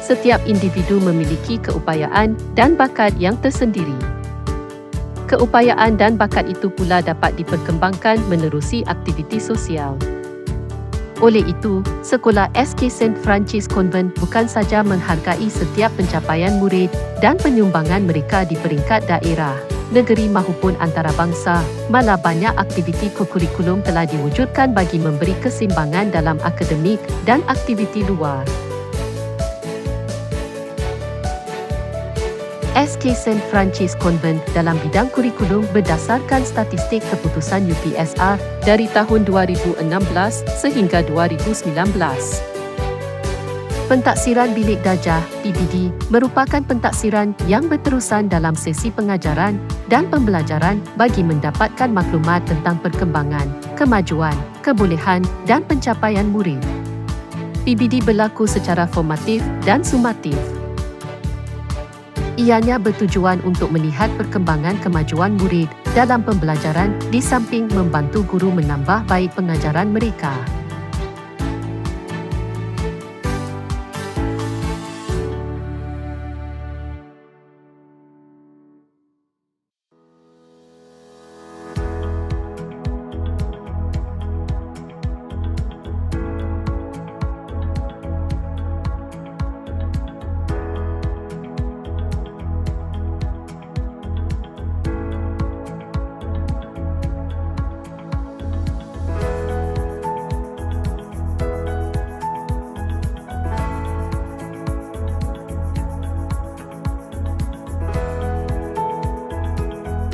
Setiap individu memiliki keupayaan dan bakat yang tersendiri. Keupayaan dan bakat itu pula dapat diperkembangkan menerusi aktiviti sosial. Oleh itu, sekolah SK St. Francis Convent bukan saja menghargai setiap pencapaian murid dan penyumbangan mereka di peringkat daerah, negeri maupun antarabangsa, malah banyak aktiviti kurikulum telah diwujudkan bagi memberi keseimbangan dalam akademik dan aktiviti luar. SK St. Francis Convent dalam bidang kurikulum berdasarkan statistik keputusan UPSR dari tahun 2016 sehingga 2019. Pentaksiran bilik darjah (PBD) merupakan pentaksiran yang berterusan dalam sesi pengajaran dan pembelajaran bagi mendapatkan maklumat tentang perkembangan, kemajuan, kebolehan dan pencapaian murid. PBD berlaku secara formatif dan sumatif. Ianya bertujuan untuk melihat perkembangan kemajuan murid dalam pembelajaran di samping membantu guru menambah baik pengajaran mereka.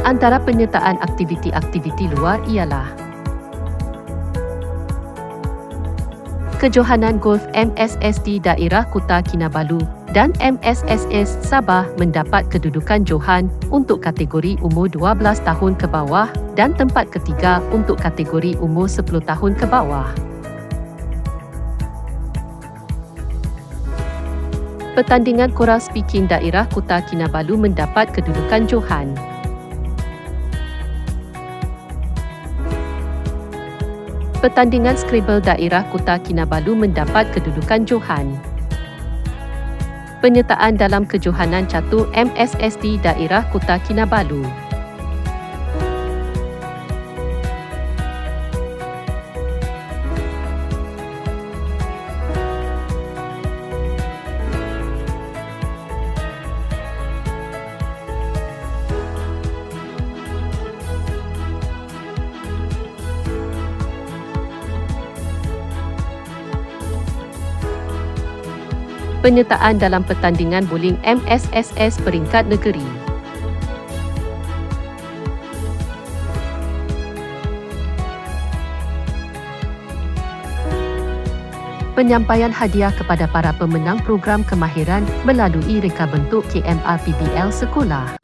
Antara penyertaan aktiviti-aktiviti luar ialah Kejohanan Golf MSSD Daerah Kota Kinabalu dan MSSS Sabah mendapat kedudukan Johan untuk kategori umur 12 tahun ke bawah dan tempat ketiga untuk kategori umur 10 tahun ke bawah. Pertandingan Choral Speaking Daerah Kota Kinabalu mendapat kedudukan Johan. Pertandingan Scrabble Daerah Kota Kinabalu mendapat kedudukan Johan. Penyertaan dalam Kejohanan Catur MSSD Daerah Kota Kinabalu. Penyertaan dalam pertandingan bowling MSSS peringkat negeri. Penyampaian hadiah kepada para pemenang program kemahiran melalui reka bentuk KMR PBL sekolah.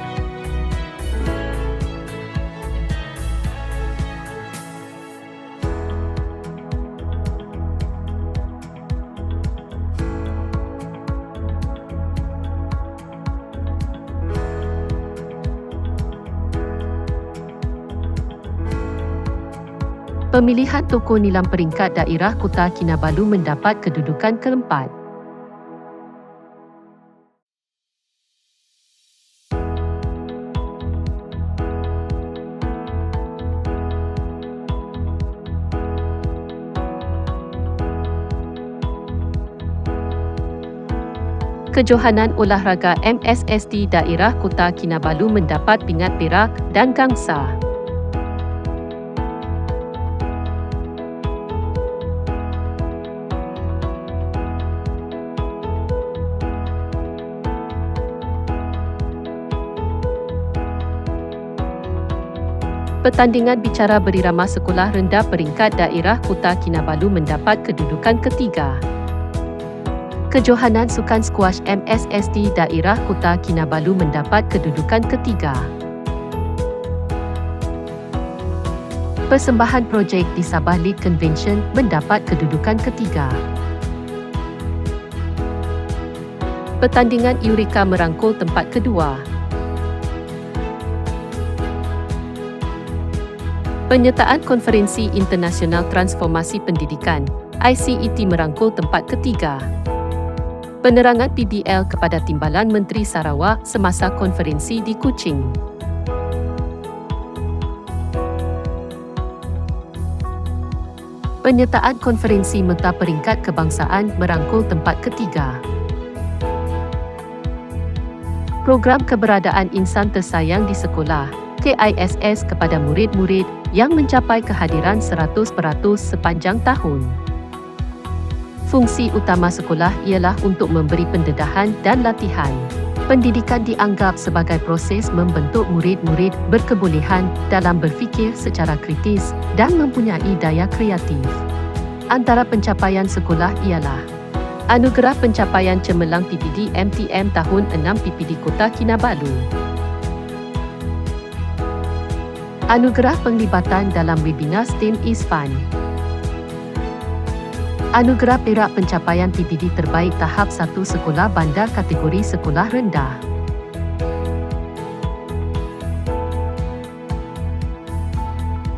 Pemilihan tokoh nilam peringkat daerah Kota Kinabalu mendapat kedudukan keempat. Kejohanan Olahraga MSSD Daerah Kota Kinabalu mendapat pingat perak dan gangsa. Pertandingan bicara berirama sekolah rendah peringkat daerah Kota Kinabalu mendapat kedudukan ketiga. Kejohanan Sukan Squash MSSD Daerah Kota Kinabalu mendapat kedudukan ketiga. Persembahan projek di Sabah League Convention mendapat kedudukan ketiga. Pertandingan Eureka merangkul tempat kedua. Penyertaan Konferensi Internasional Transformasi Pendidikan ICET merangkul tempat ketiga. Penerangan PBL kepada Timbalan Menteri Sarawak semasa konferensi di Kuching. Penyertaan Konferensi Meta Peringkat Kebangsaan merangkul tempat ketiga. Program Keberadaan Insan Tersayang di Sekolah KISS kepada murid-murid yang mencapai kehadiran 100% sepanjang tahun. Fungsi utama sekolah ialah untuk memberi pendedahan dan latihan. Pendidikan dianggap sebagai proses membentuk murid-murid berkebolehan dalam berfikir secara kritis dan mempunyai daya kreatif. Antara pencapaian sekolah ialah Anugerah Pencapaian Cemerlang PPD MTM tahun 6 PPD Kota Kinabalu. Anugerah Penglibatan dalam webinar STEM is Fun. Anugerah Perak Pencapaian PPD Terbaik Tahap 1 Sekolah Bandar kategori Sekolah Rendah.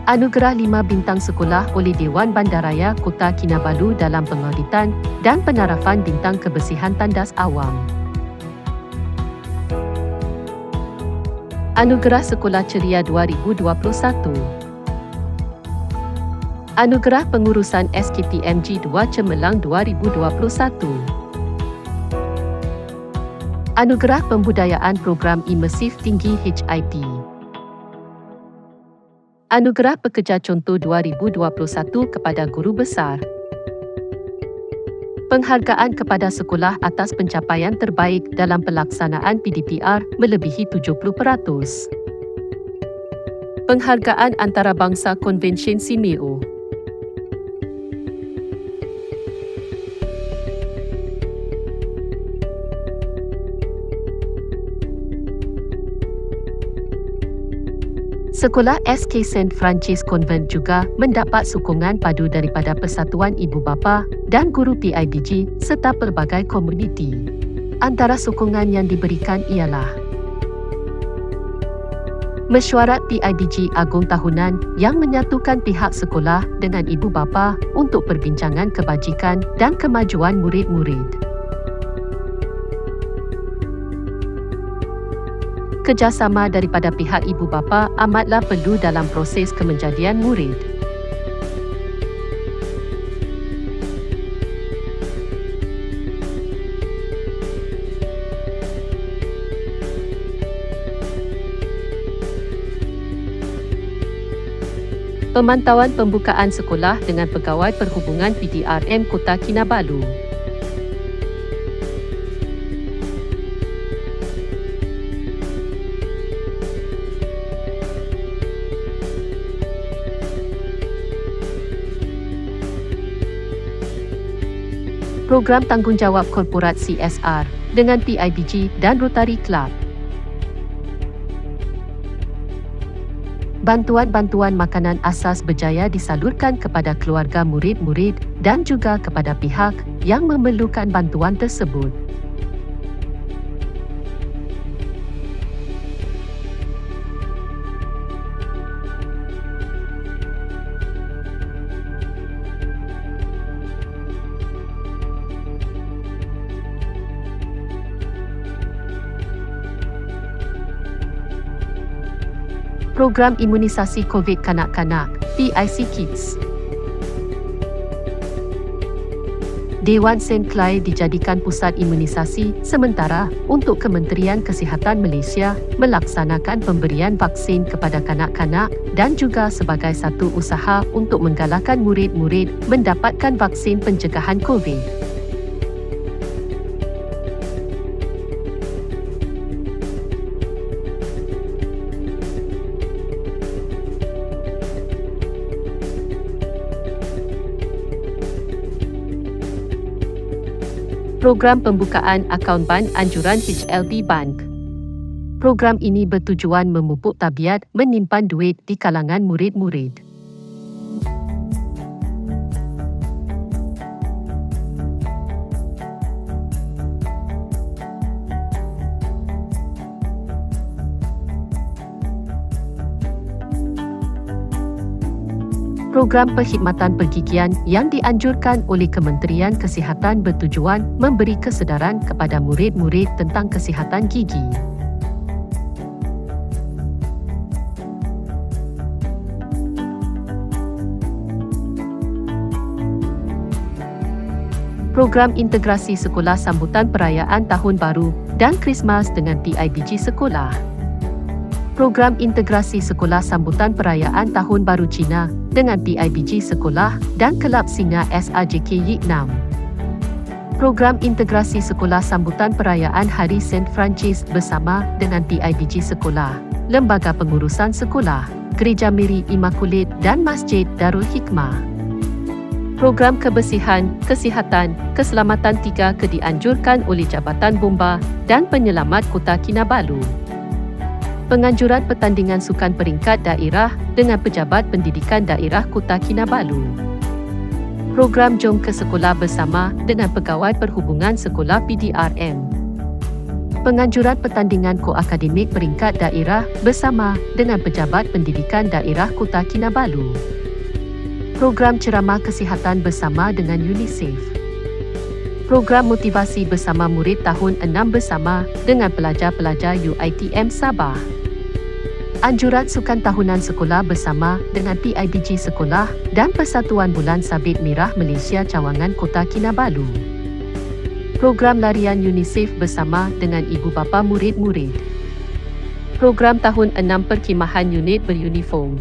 Anugerah 5 Bintang Sekolah oleh Dewan Bandaraya Kota Kinabalu dalam pengauditan dan penarafan bintang kebersihan tandas awam. Anugerah Sekolah Ceria 2021. Anugerah Pengurusan SKPMG 2 Cemerlang 2021. Anugerah Pembudayaan Program Imersif Tinggi HIP. Anugerah Pekerja Contoh 2021 kepada Guru Besar. Penghargaan kepada sekolah atas pencapaian terbaik dalam pelaksanaan PDPR melebihi 70%. Penghargaan Antarabangsa Konvensyen SIMEO. Sekolah SK St. Francis Convent juga mendapat sokongan padu daripada Persatuan Ibu Bapa dan Guru PIBG serta pelbagai komuniti. Antara sokongan yang diberikan ialah Mesyuarat PIBG Agong Tahunan yang menyatukan pihak sekolah dengan ibu bapa untuk perbincangan kebajikan dan kemajuan murid-murid. Kerjasama daripada pihak ibu bapa amatlah perlu dalam proses kemenjadian murid. Pemantauan pembukaan sekolah dengan Pegawai Perhubungan PDRM Kota Kinabalu. Program Tanggungjawab Korporat CSR dengan PIBG dan Rotary Club. Bantuan-bantuan makanan asas berjaya disalurkan kepada keluarga murid-murid dan juga kepada pihak yang memerlukan bantuan tersebut. Program Imunisasi COVID Kanak-Kanak, PIC Kids. Dewan St. Clair dijadikan pusat imunisasi sementara untuk Kementerian Kesihatan Malaysia melaksanakan pemberian vaksin kepada kanak-kanak dan juga sebagai satu usaha untuk menggalakkan murid-murid mendapatkan vaksin pencegahan COVID. Program Pembukaan Akaun Bank Anjuran HLB Bank. Program ini bertujuan memupuk tabiat menyimpan duit di kalangan murid-murid. Program perkhidmatan pergigian yang dianjurkan oleh Kementerian Kesihatan bertujuan memberi kesedaran kepada murid-murid tentang kesihatan gigi. Program Integrasi Sekolah Sambutan Perayaan Tahun Baru dan Krismas dengan PIBG Sekolah. Program Integrasi Sekolah Sambutan Perayaan Tahun Baru Cina dengan PIBG Sekolah dan Kelab Singa SRJK Yik-Nam. Program Integrasi Sekolah Sambutan Perayaan Hari St. Francis bersama dengan PIBG Sekolah, Lembaga Pengurusan Sekolah, Gereja Mary Immaculate dan Masjid Darul Hikmah. Program Kebersihan, Kesihatan, Keselamatan 3 dianjurkan oleh Jabatan Bomba dan Penyelamat Kota Kinabalu. Penganjuran pertandingan sukan peringkat daerah dengan Pejabat Pendidikan Daerah Kota Kinabalu. Program Jom ke Sekolah bersama dengan Pegawai Perhubungan Sekolah PDRM. Penganjuran pertandingan koakademik peringkat daerah bersama dengan Pejabat Pendidikan Daerah Kota Kinabalu. Program Ceramah Kesihatan bersama dengan UNICEF. Program Motivasi Bersama Murid Tahun 6 bersama dengan pelajar-pelajar UiTM Sabah. Anjuran Sukan Tahunan Sekolah bersama dengan PIBG Sekolah dan Persatuan Bulan Sabit Merah Malaysia Cawangan Kota Kinabalu. Program Larian UNICEF bersama dengan ibu bapa murid-murid. Program Tahun 6 Perkhidmatan Unit Beruniform.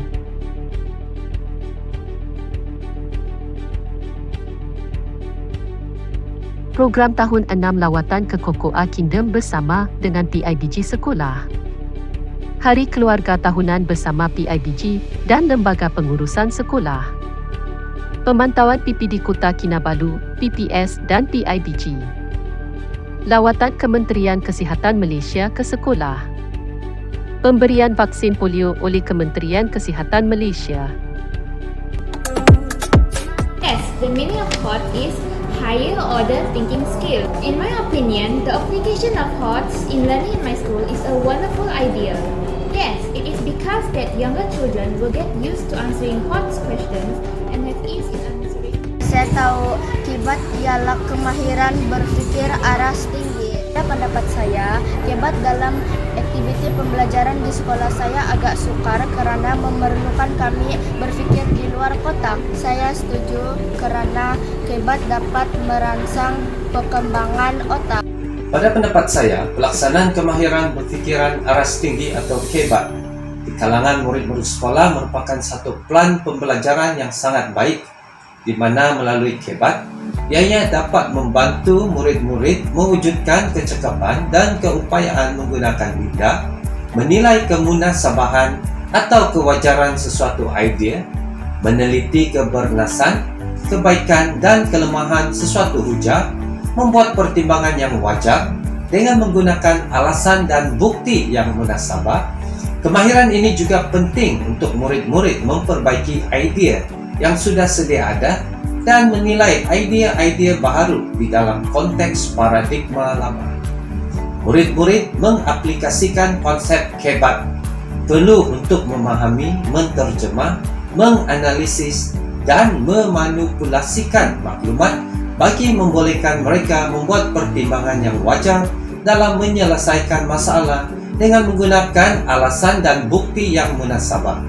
Program Tahun 6 Lawatan ke Cocoa Kingdom bersama dengan PIBG Sekolah. Hari Keluarga Tahunan bersama PIBG dan Lembaga Pengurusan Sekolah. Pemantauan PPD Kota Kinabalu, PPS dan PIBG. Lawatan Kementerian Kesihatan Malaysia ke sekolah. Pemberian vaksin polio oleh Kementerian Kesihatan Malaysia. Yes, the meaning of HOT is higher order thinking skill. In my opinion, the application of HOTs in learning in my school is a wonderful idea. Yes, it is because that younger children will get used to answering HOTs questions and have ease in answering. Saya tahu KEBAT ialah kemahiran berfikir aras tinggi. Pendapat saya, KEBAT dalam aktiviti pembelajaran di sekolah saya agak sukar kerana memerlukan kami berfikir di luar kotak. Saya setuju kerana KEBAT dapat merangsang perkembangan otak. Pada pendapat saya, pelaksanaan kemahiran berfikiran aras tinggi atau KEBAT di kalangan murid-murid sekolah merupakan satu plan pembelajaran yang sangat baik di mana melalui KEBAT, ianya dapat membantu murid-murid mewujudkan kecekapan dan keupayaan menggunakan lidah, menilai kemunasabahan atau kewajaran sesuatu idea, meneliti kebernasan, kebaikan dan kelemahan sesuatu hujah, membuat pertimbangan yang wajar dengan menggunakan alasan dan bukti yang munasabah. Kemahiran ini juga penting untuk murid-murid memperbaiki idea yang sudah sedia ada dan menilai idea-idea baharu di dalam konteks paradigma lama. Murid-murid mengaplikasikan konsep KEBAT perlu untuk memahami, menterjemah, menganalisis dan memanipulasikan maklumat bagi membolehkan mereka membuat pertimbangan yang wajar dalam menyelesaikan masalah dengan menggunakan alasan dan bukti yang munasabah.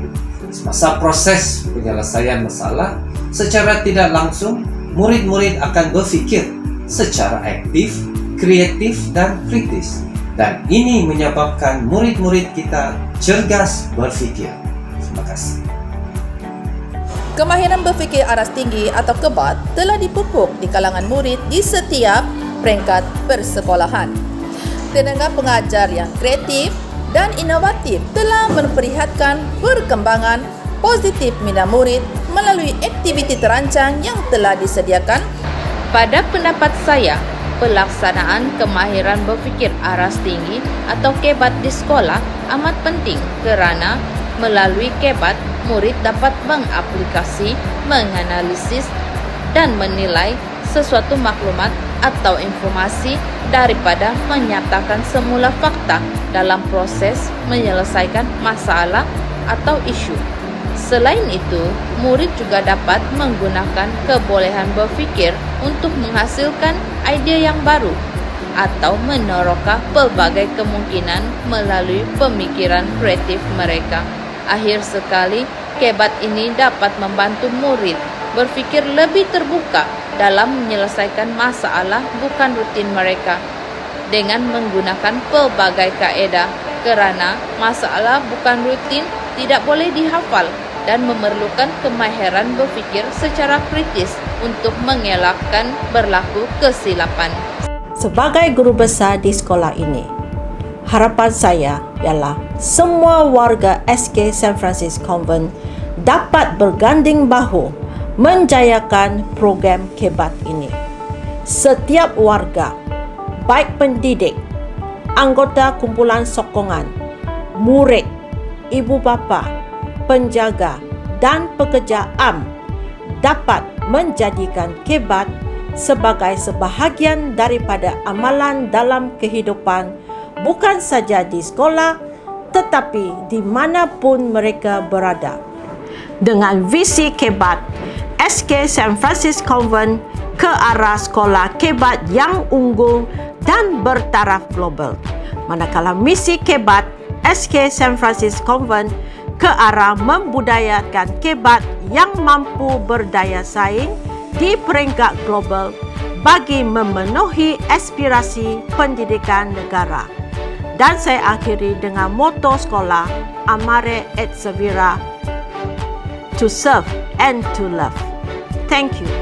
Semasa proses penyelesaian masalah, secara tidak langsung, murid-murid akan berfikir secara aktif, kreatif dan kritis. Dan ini menyebabkan murid-murid kita cergas berfikir. Terima kasih. Kemahiran berfikir aras tinggi atau KEBAT telah dipupuk di kalangan murid di setiap peringkat persekolahan. Tenaga pengajar yang kreatif dan inovatif telah memperlihatkan perkembangan positif minat murid melalui aktiviti terancang yang telah disediakan. Pada pendapat saya, pelaksanaan kemahiran berfikir aras tinggi atau KEBAT di sekolah amat penting kerana melalui KEBAT, murid dapat mengaplikasi, menganalisis dan menilai sesuatu maklumat atau informasi daripada menyatakan semula fakta dalam proses menyelesaikan masalah atau isu. Selain itu, murid juga dapat menggunakan kebolehan berfikir untuk menghasilkan ide yang baru atau meneroka pelbagai kemungkinan melalui pemikiran kreatif mereka. Akhir sekali, KEBAT ini dapat membantu murid berfikir lebih terbuka dalam menyelesaikan masalah bukan rutin mereka dengan menggunakan pelbagai kaedah kerana masalah bukan rutin tidak boleh dihafal dan memerlukan kemahiran berfikir secara kritis untuk mengelakkan berlaku kesilapan. Sebagai guru besar di sekolah ini, harapan saya ialah semua warga SK St. Francis Convent dapat berganding bahu menjayakan program KEBAT ini. Setiap warga, baik pendidik, anggota kumpulan sokongan, murid, ibu bapa, penjaga dan pekerja am dapat menjadikan KEBAT sebagai sebahagian daripada amalan dalam kehidupan bukan saja di sekolah tetapi di manapun mereka berada. Dengan visi KEBAT, SK St. Francis Convent ke arah sekolah KEBAT yang unggul dan bertaraf global. Manakala misi KEBAT SK St. Francis Convent ke arah membudayakan KEBAT yang mampu berdaya saing di peringkat global bagi memenuhi aspirasi pendidikan negara. Dan saya akhiri dengan moto sekolah Amare et Servira, to serve and to love. Thank you.